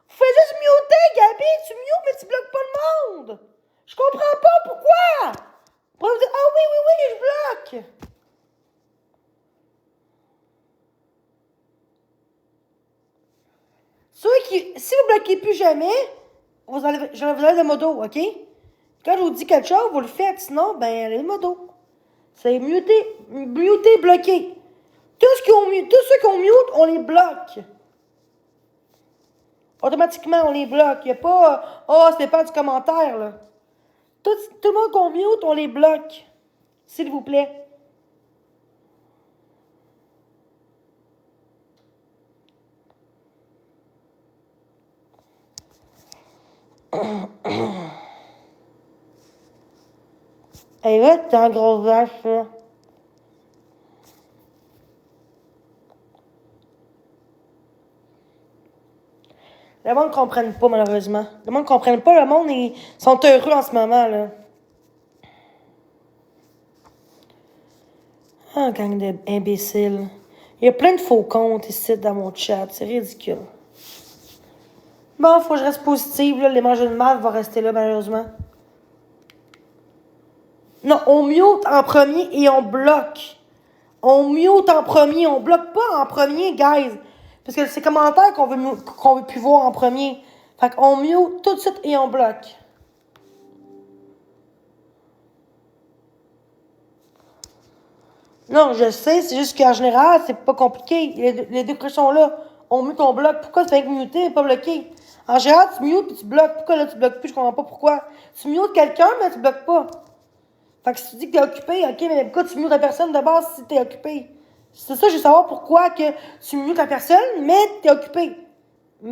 Vous faites juste muter, Gabi. Tu mutes, mais tu bloques pas le monde. Je comprends pas pourquoi. Pourquoi vous dites, ah oui, je bloque. Si vous bloquez plus jamais, je vous enlève le modo, OK? Quand je vous dis quelque chose, vous le faites. Sinon, ben, le modo. C'est muter, bloquer. Tous ceux qui ont mute, on les bloque. Automatiquement, on les bloque. Il n'y a pas, ça dépend du commentaire, là. Tout le monde qu'on mute, on les bloque. S'il vous plaît. Hey, là, t'es un gros vache, là. Le monde ne comprenne pas, malheureusement. Le monde ne comprenne pas. Le monde, ils sont heureux en ce moment, là. Ah, gang d'imbéciles. Il y a plein de faux comptes ici dans mon chat. C'est ridicule. Bon, faut que je reste positive, là. Les mangeurs de marde vont rester là, malheureusement. Non, on mute en premier et on bloque. On mute en premier. On bloque pas en premier, guys. Parce que c'est les commentaires qu'on veut plus voir en premier. Fait qu'on mute tout de suite et on bloque. Non, je sais, c'est juste qu'en général, c'est pas compliqué. Les deux sont là. On mute, on bloque. Pourquoi tu fais que muter et pas bloquer? En général, tu mutes puis tu bloques. Pourquoi là tu bloques plus? Je comprends pas pourquoi. Tu mutes quelqu'un, mais tu bloques pas. Fait que si tu dis que t'es occupé, ok, mais pourquoi tu mutes la personne de base si t'es occupé? C'est ça, je veux savoir pourquoi que tu mutes la personne, mais t'es occupé.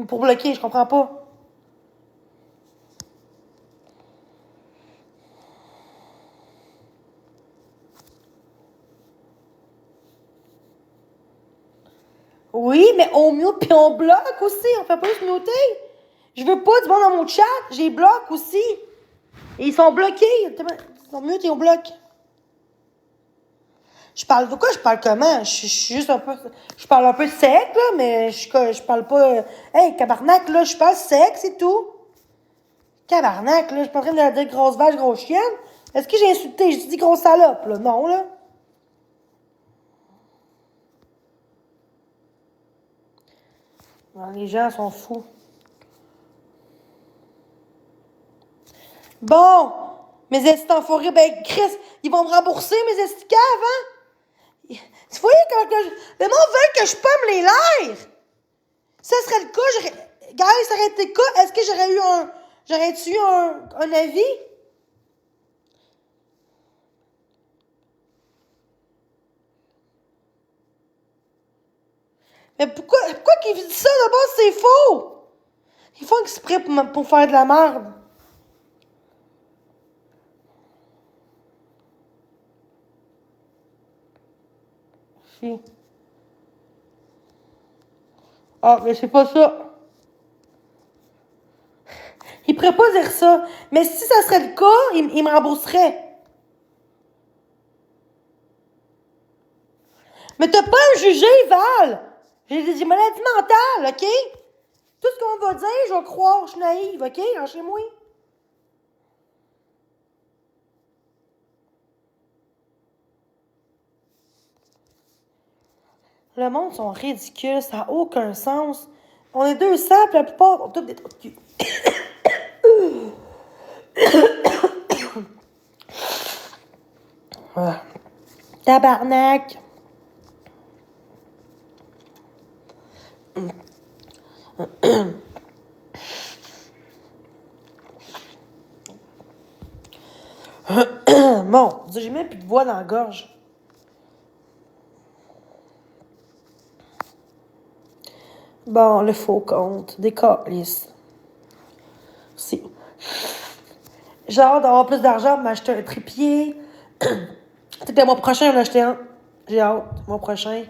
Pour bloquer, je comprends pas. Oui, mais on mute puis on bloque aussi. On fait pas juste muter. Je veux pas du monde dans mon chat. J'ai bloque aussi. Et ils sont bloqués. Ils sont mute et on bloque. Je parle de quoi? Je parle comment? Je suis juste un peu... Je parle un peu sec, là, mais je parle pas... Hey, cabarnak, là, je parle sec, c'est tout. Cabarnak, là, je suis pas en train de dire grosse vache, grosse chienne. Est-ce que j'ai insulté? J'ai dit grosse salope, là? Non, là. Non, les gens sont fous. Bon! Mes estis en forêt, ben, Chris, ils vont me rembourser mes estis caves, hein? Vous voyez quand le monde veut que je pomme les lairs. Ça serait le cas, Guys, ça aurait été le cas. Est-ce que j'aurais eu un avis? Mais pourquoi qu'ils disent ça d'abord, c'est faux? Ils font exprès pour faire de la merde. Ah, mais c'est pas ça. Il pourrait pas dire ça. Mais si ça serait le cas, il me rembourserait. Mais t'as pas à me juger, Val. J'ai des maladies mentales, OK? Tout ce qu'on va dire, je vais croire. Je suis naïve, OK? Lâchez-moi. Le monde sont ridicules, ça n'a aucun sens. On est 200, puis la plupart ont tous des trous de cul. Ah. Tabarnak. Bon, j'ai même plus de voix dans la gorge. Bon, le faux compte, des calices. Si. J'ai hâte d'avoir plus d'argent pour m'acheter un trépied. Peut-être le mois prochain, je vais l'acheter un. J'ai hâte, le mois prochain.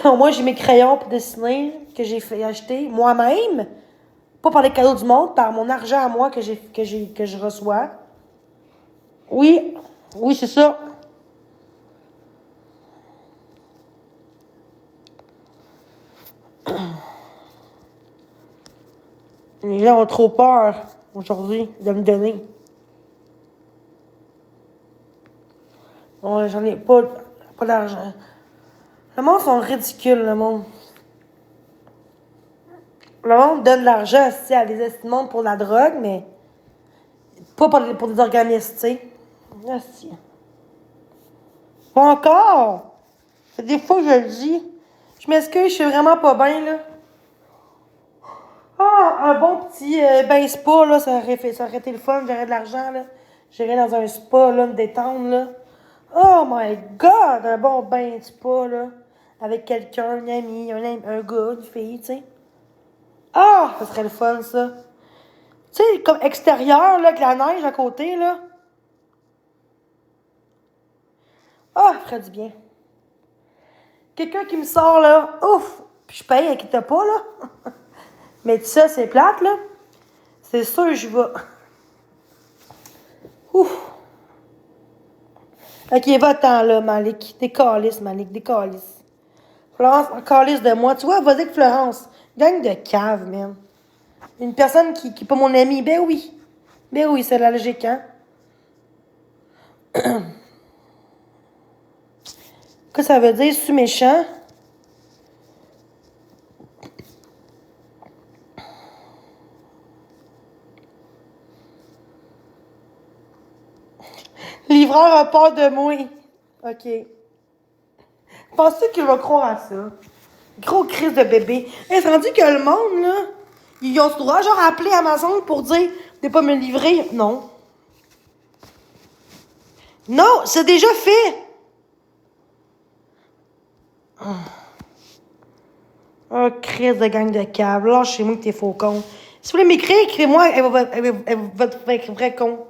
Moi, j'ai mes crayons pour dessiner que j'ai fait acheter moi-même. Pas par les cadeaux du monde, par mon argent à moi que je reçois. Oui, oui, c'est ça. Les gens ont trop peur aujourd'hui de me donner. Ouais, j'en ai pas d'argent. Le monde sont ridicules, le monde. Le monde donne de l'argent aussi à des estimantes pour la drogue, mais pas pour des organismes, tu sais. Merci. Pas encore! Des fois, je le dis. Je m'excuse, je suis vraiment pas bien, là. Ah, un bon petit bain spa, là, ça aurait été le fun, j'aurais de l'argent, là. J'irais dans un spa, là, me détendre, là. Oh my God! Un bon bain spa, là. Avec quelqu'un, un ami, un gars, une fille, tu sais. Ah! Ça serait le fun, ça. Tu sais, comme extérieur, là, avec la neige à côté, là. Ah, ça ferait du bien. Quelqu'un qui me sort, là, ouf! Puis je paye, inquiète pas, là. Mais ça, c'est plate, là. C'est sûr, je vais. Ouf! Ok, va-t'en, là, Malik. Décalisse, Malik, décalisse. Florence, calisse de moi. Tu vois, vas-y avec Florence. Gang de cave, man. Une personne qui est pas mon amie. Ben oui. Ben oui, c'est la logique, hein. Qu'est-ce que ça veut dire? C'est méchant? Livreur a peur de moi. OK. Pensez qu'il va croire à ça? Gros crise de bébé. C'est rendu que le monde, là, ils ont ce droit, genre, à appeler Amazon pour dire de pas me livrer. Non. Non, c'est déjà fait. Oh, crise de gang de câbles. Lâchez-moi que t'es faux con. Si vous voulez m'écrire, écrivez-moi votre vrai con.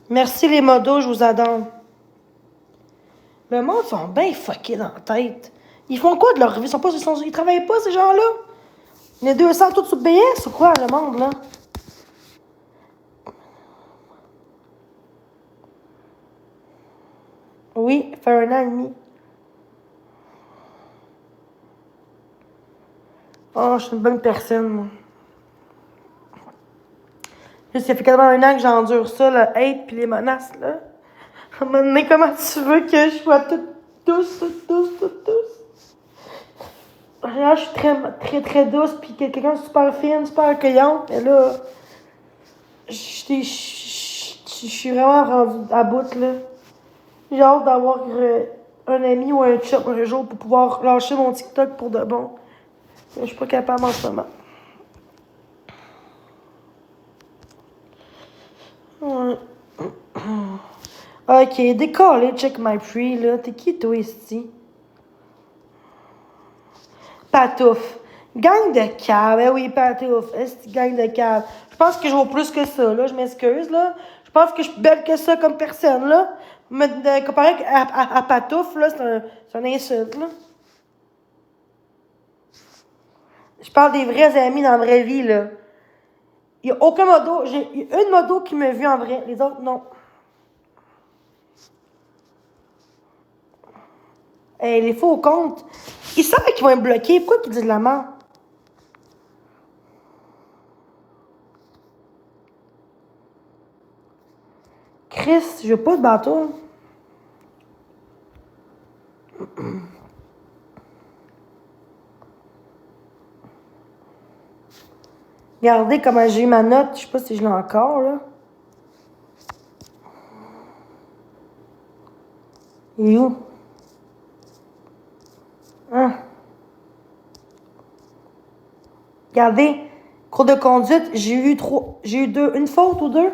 Merci les modos, je vous adore. Le monde sont bien fuckés dans la tête. Ils font quoi de leur vie? Ils travaillent pas, ces gens-là? Les 200 tous sous BS ou quoi, le monde, là? Oui, faire 1 an et demi. Oh, je suis une bonne personne, moi. Juste, ça fait quasiment 1 an que j'endure ça, le hate puis les menaces, là. À un moment donné, comment tu veux que je sois toute douce? Là, je suis très, très douce, puis quelqu'un de super fine, super accueillante. Mais là, je suis vraiment rendue à bout, là. J'ai hâte d'avoir un ami ou un chum un jour pour pouvoir lâcher mon TikTok pour de bon. Mais je suis pas capable en ce moment. Ouais. Ok, décollé, check my free, là. T'es qui, toi, ici? Patouf. Gang de cave. Eh oui, Patouf. Est-ce gang de cave? Je pense que je vaux plus que ça, là. Je m'excuse, là. Je pense que je suis belle que ça comme personne, là. Mais comparé à Patouf, là, c'est un insulte, là. Je parle des vrais amis dans la vraie vie, là. Il n'y a aucun modo. J'ai une modo qui m'a vu en vrai. Les autres, non. Hey, les faux comptes. Ils savent qu'ils vont être bloqués. Pourquoi ils disent de la merde? Chris, je veux pas de bateau. Regardez comment j'ai eu ma note. Je sais pas si je l'ai encore, là. Il est où? Hein? Regardez, cours de conduite, j'ai eu une faute ou deux?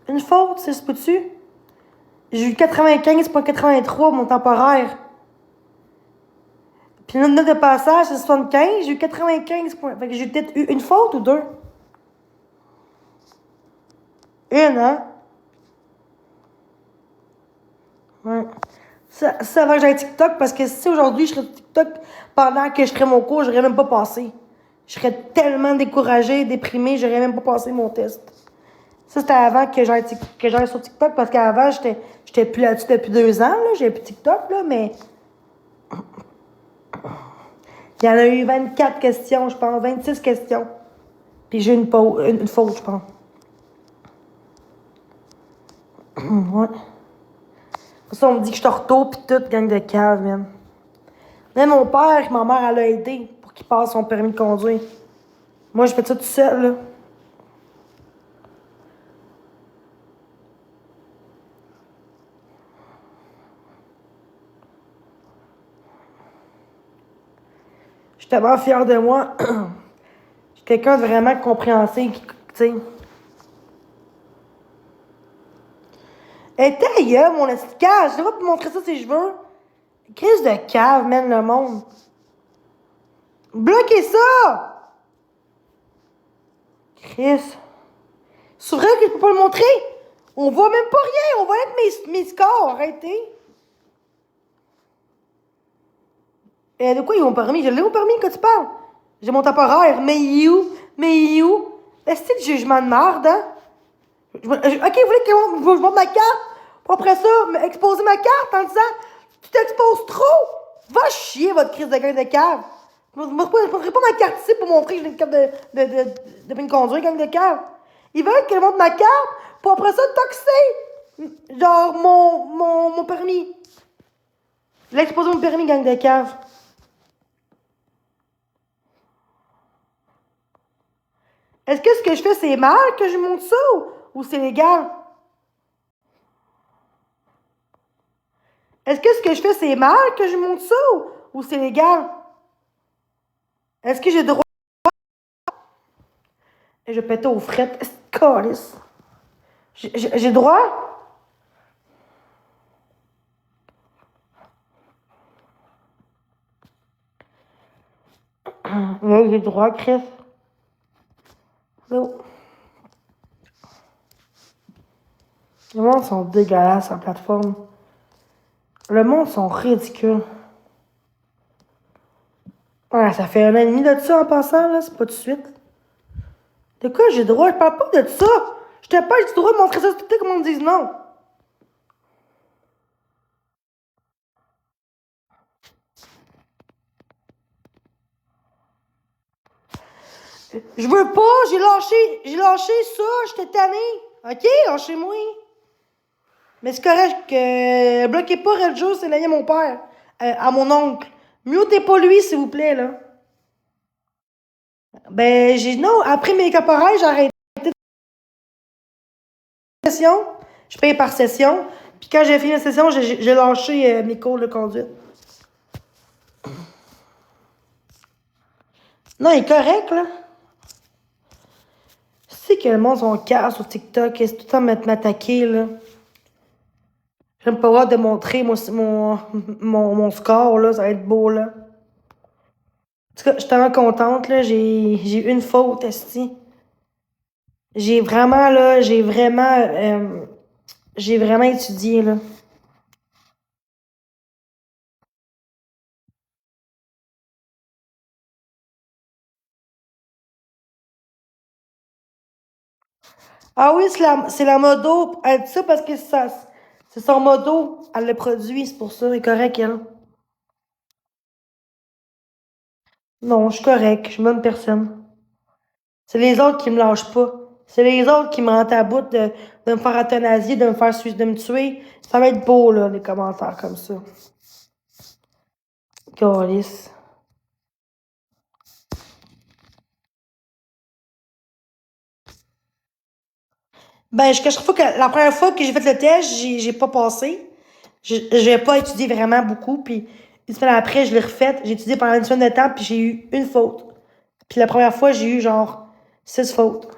Une faute, c'est ce peux-tu? J'ai eu 95,83 mon temporaire. Puis notre note de passage, c'est 75, j'ai eu 95 points. Fait que j'ai peut-être eu une faute ou deux? Une, hein? Ouais. Ça va que j'aille TikTok parce que si aujourd'hui je serais sur TikTok pendant que je ferais mon cours, j'aurais même pas passé. Je serais tellement découragée, déprimée, j'aurais même pas passé mon test. Ça, c'était avant que j'aille sur TikTok parce qu'avant, j'étais plus là-dessus depuis 2 ans, là. J'avais plus TikTok, là, mais. Il y en a eu 24 questions, je pense, 26 questions. Puis j'ai une faute, je pense. Ouais. Ça, on me dit que je suis ortho pis tout, gang de cave, man. Même mon père, ma mère, elle l'a aidé pour qu'il passe son permis de conduire. Moi, je fais ça tout seul, là. Je suis tellement fière de moi. Je suis quelqu'un de vraiment compréhensif, tu sais. Et ta gueule, mon esticage, je devrais te montrer ça si je veux. Crise de cave, man, le monde. Bloquez ça! Chris. C'est vrai que je peux pas le montrer? On voit même pas rien, on va mettre mes scores, arrêtez. Et de quoi ils ont permis? Je l'ai au permis que tu parles. J'ai mon temporaire, mais you? Est-ce que c'est le jugement de merde, hein? Ok, vous voulez que je montre ma carte? Pour après ça, exposer ma carte en disant tu t'exposes trop? Va chier, votre crise de gang de cave. Je ne montrerai pas ma carte ici pour montrer que j'ai une carte de permis de conduire, gang de cave. Ils veulent que je montre ma carte pour après ça toxer. Genre mon permis. L'exposer mon permis, gang de cave. Est-ce que ce que je fais, c'est mal que je montre ça ou c'est légal? Est-ce que ce que je fais, c'est mal que je montre ça ou c'est légal? Est-ce que j'ai droit? Et je pétais aux frettes. Calice. J'ai droit? Oui, j'ai droit, Chris. Non. Le monde sont dégueulasses en plateforme. Le monde sont ridicules. Ouais, ça fait 1 an et demi de ça en passant, là, c'est pas tout de suite. De quoi j'ai droit? Je parle pas de ça! Je te parle, j'ai droit de montrer ça sur TikTok, comme on me dise non. Je veux pas, j'ai lâché ça, j'étais tannée. Ok, lâchez-moi. Mais c'est correct que bloquez pas Red Joe, c'est l'ami à mon père, à mon oncle. Mutez pas lui, s'il vous plaît, là. Ben, non, après mes caporales, j'ai arrêté de session. Je paye par session. Puis quand j'ai fini la session, j'ai lâché mes cours de conduite. Non, il est correct, là. C'est que le monde sont casse sur TikTok, c'est tout le temps m'attaquer, là. J'aime pas avoir de montrer mon score, là, ça va être beau, là. En tout cas, je suis tellement contente, là, j'ai une faute, esti. J'ai vraiment, là, j'ai vraiment étudié, là. Ah oui, c'est la modo. Elle dit ça parce que c'est son modo. Elle le produit, c'est pour ça. Elle est correcte, elle. Non, je suis correcte. Je suis une bonne personne. C'est les autres qui me lâchent pas. C'est les autres qui me rendent à bout de me faire euthanasier, de me tuer. Ça va être beau, là, les commentaires comme ça. Calice. Ben, je cacherai pas que la première fois que j'ai fait le test, j'ai pas passé. J'ai pas étudié vraiment beaucoup, puis une semaine après, je l'ai refait. J'ai étudié pendant une semaine de temps, puis j'ai eu une faute. Puis la première fois, j'ai eu genre 6 fautes.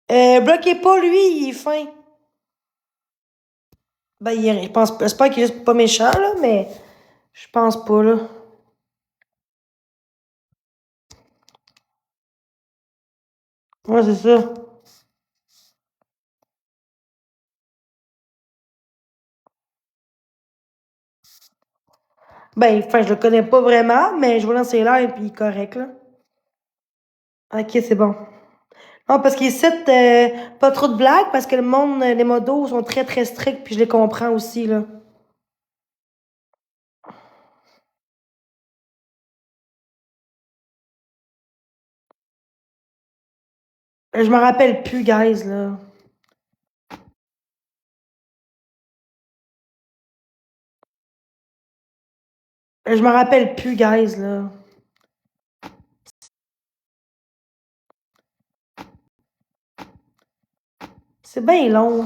Bloquez pas, lui, il est fin. Ben, je pense, j'espère qu'il est pas méchant, là, mais je pense pas, là. Ouais, c'est ça. Ben, enfin, je le connais pas vraiment, mais je vois dans ses lives, puis il est correct, là. Ok, c'est bon. Non, parce qu'ils citent pas trop de blagues, parce que le monde, les modos sont très, très stricts, puis je les comprends aussi, là. Je me rappelle plus, guys, là. Je me rappelle plus, guys, là. C'est bien long.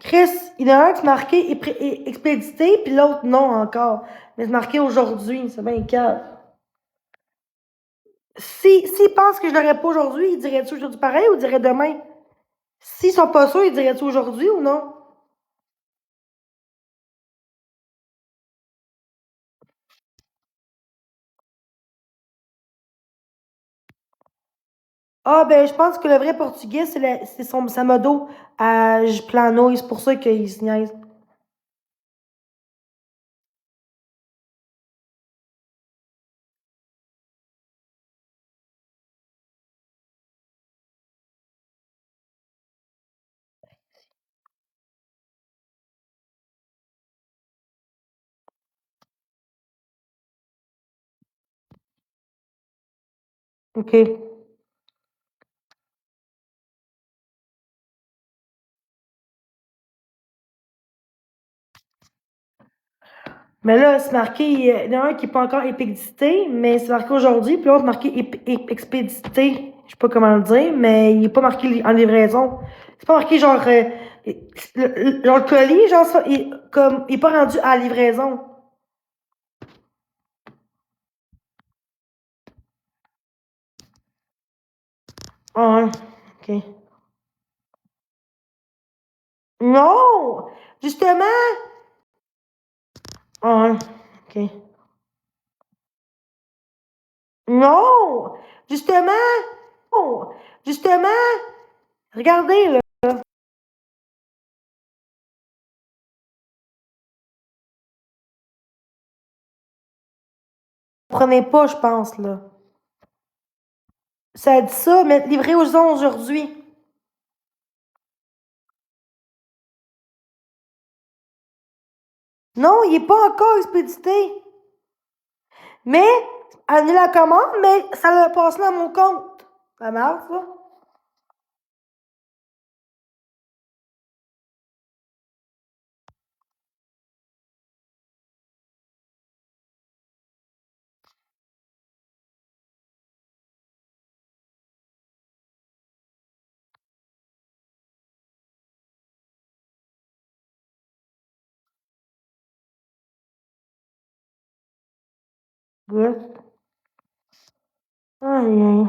Chris, il y en a un qui est marqué expédité, puis l'autre non encore. Mais c'est marqué aujourd'hui, c'est bien calme. S'ils pensent que je l'aurais pas aujourd'hui, ils diraient-tu aujourd'hui pareil ou ils diraient demain? S'ils sont pas sûrs, ils diraient-tu aujourd'hui ou non? Ah, ben, je pense que le vrai portugais, c'est sa modo à plano, et c'est pour ça qu'il se niaise. OK. Mais là, c'est marqué, il y en a un qui n'est pas encore épédicité, mais c'est marqué aujourd'hui, puis l'autre marqué expédité. Je sais pas comment le dire, mais il n'est pas marqué en livraison. C'est pas marqué genre, genre le colis, genre ça, il est pas rendu à la livraison. Ah, ouais. OK. Non! Justement! Ah, ouais. OK. Non! Justement! Non! Justement! Regardez, là. Vous comprenez pas, je pense, là. Ça dit ça, mais livré aux gens aujourd'hui. Non, il est pas encore expédité. Mais, annulé la commande, mais ça l'a passé dans mon compte. Ça marche, ça? Good. Aïe, aïe.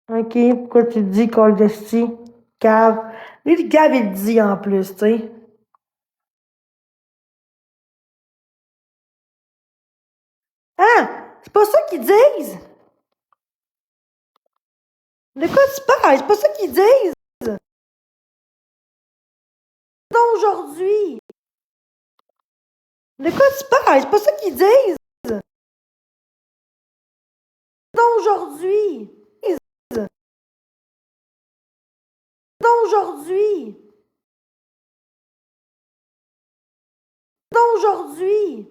OK, pourquoi tu dis Call Desti? Cave. Lui, le Gab, il le dit en plus, tu sais. Ah! C'est pas ça qu'ils disent! De quoi tu parles? C'est pas ça qu'ils disent! Non, aujourd'hui! De quoi tu parles? C'est pas ça qu'ils disent! Non, aujourd'hui! Non, aujourd'hui! Non, aujourd'hui!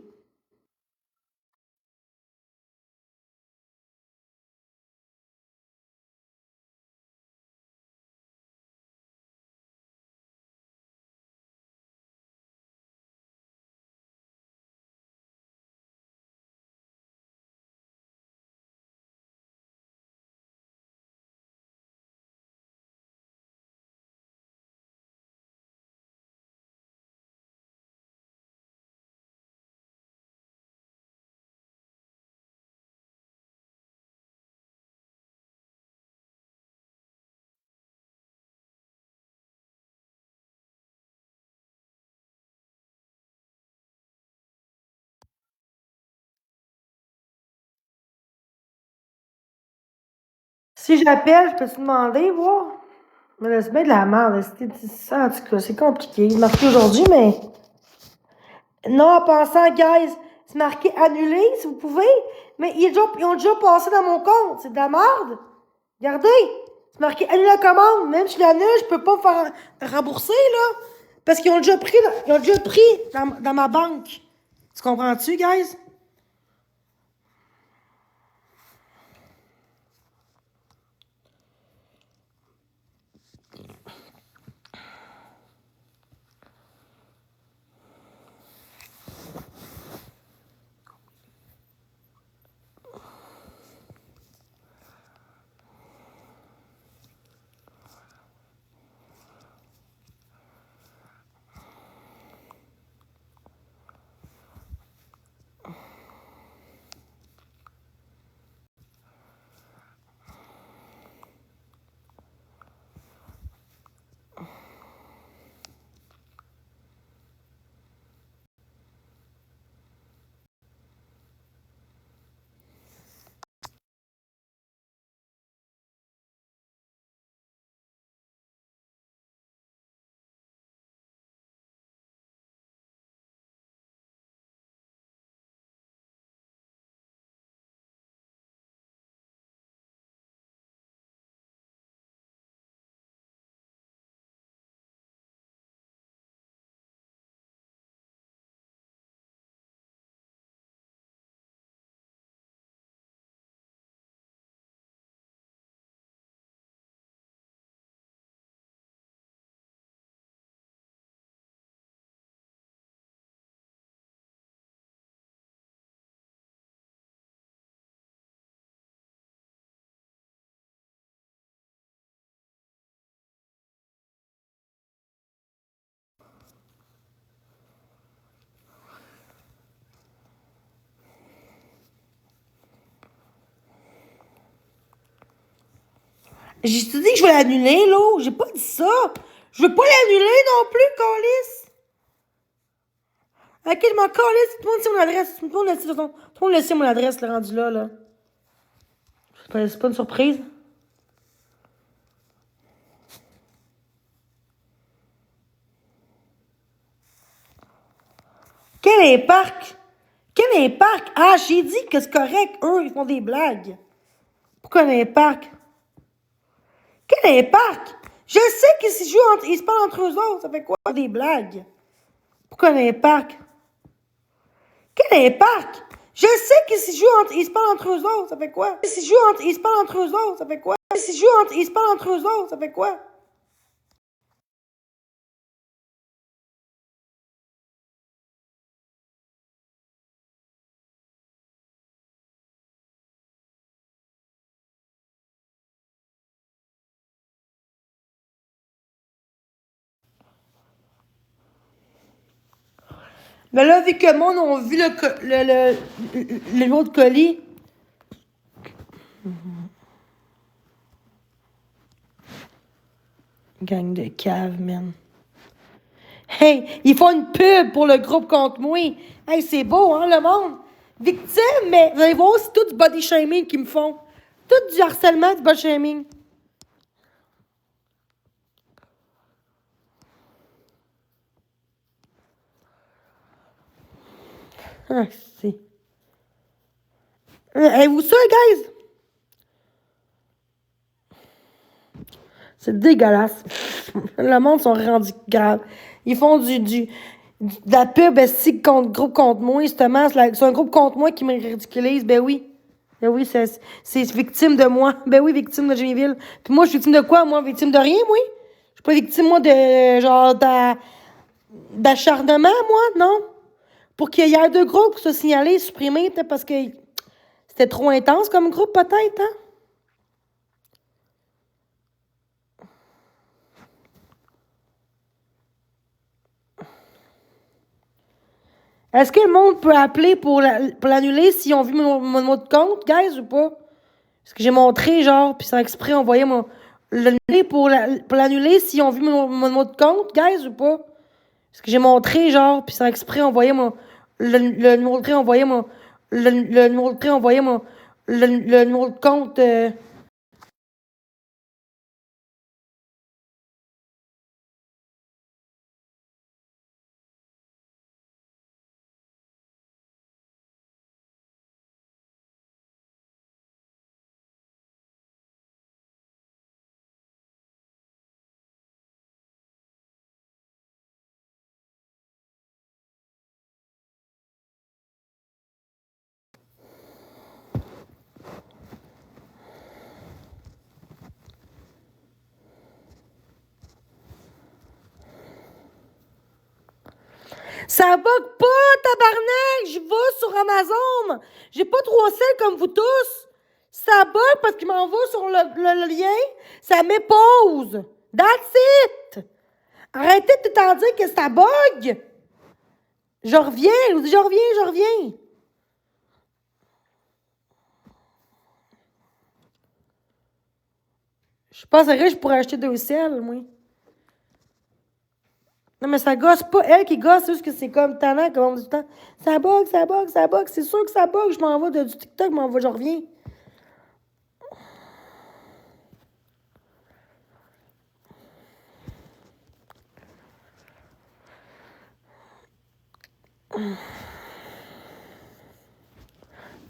Si j'appelle, je peux te demander, voir? Mais là, c'est bien de la merde. En tout cas, c'est compliqué. Il est marqué aujourd'hui, mais. Non, en passant, guys, c'est marqué annulé, si vous pouvez. Mais ils ont déjà passé dans mon compte. C'est de la merde. Regardez. C'est marqué annuler la commande. Même si je l'annule, je peux pas me faire rembourser, là. Parce qu'ils ont déjà pris, dans ma banque. Tu comprends-tu, guys? J'ai dit que je vais l'annuler, là. J'ai pas dit ça. Je veux pas l'annuler non plus, Calice. Ok, je m'en calisse. Tout le monde sait mon adresse. Tout le monde sait mon adresse, le rendu là. C'est pas une surprise. Quel impact? Quel impact? Ah, j'ai dit que c'est correct. Eux, ils font des blagues. Pourquoi un impact? Quel impact? Je sais qu'ils se parlent entre eux autres. Ça fait quoi des blagues? Pourquoi un impact? Quel impact? Je sais qu'ils se parlent entre eux autres. Ça fait quoi? Ils se parlent entre eux autres. Ça fait quoi? Ils se parlent entre eux autres. Ça fait quoi? Mais là, vu que monde ont vu le lot de colis. Gang de cave, man. Hey, ils font une pub pour le groupe contre moi. Hey, c'est beau, hein, le monde? Victime, mais vous allez voir, c'est tout du body shaming qu'ils me font. Tout du harcèlement, du body shaming. Ah, c'est. Avez-vous ça, guys? C'est dégueulasse. Le monde sont rendus graves. Ils font de la pub contre groupe contre moi. Justement, c'est un groupe contre moi qui me ridiculise. Ben oui. Ben oui, c'est victime de moi. Ben oui, victime de Jimmyville. Puis moi, je suis victime de quoi, moi? Victime de rien, moi? Je suis pas victime, moi, de genre d'acharnement, moi, non? Pour qu'il y ait deux groupes qui soient signalés, supprimés, peut-être parce que c'était trop intense comme groupe, peut-être, hein? Est-ce que le monde peut appeler pour l'annuler s'ils ont vu mon mot de compte, guys, ou pas? Parce que j'ai montré, genre, puis sans exprès, envoyé l'annuler pour l'annuler s'ils ont vu mon mot de compte, guys, ou pas? Parce que j'ai montré, genre, puis sans exprès, envoyé le numéro de compte, Ça bug pas, tabarnak! Je vais sur Amazon! J'ai pas 3 cents comme vous tous! Ça bug parce qu'il m'envoie sur le lien, ça met pause! That's it! Arrêtez de t'en dire que ça bug! Je reviens, je vous dis, je reviens! Je suis pas sérieux, je pourrais acheter 2 selles, moi. Non, mais ça gosse pas. Elle qui gosse, c'est juste que c'est comme tannant, comme on dit tout le temps. Ça bug, ça bug, ça bug. C'est sûr que ça bug. Je m'en vais du TikTok, je reviens.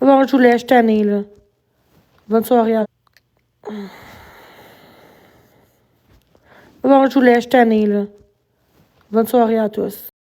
Bon, je vous laisse tanner, là. Bonne soirée à... Bon, je vous laisse tanner, là. Bonne soirée à tous.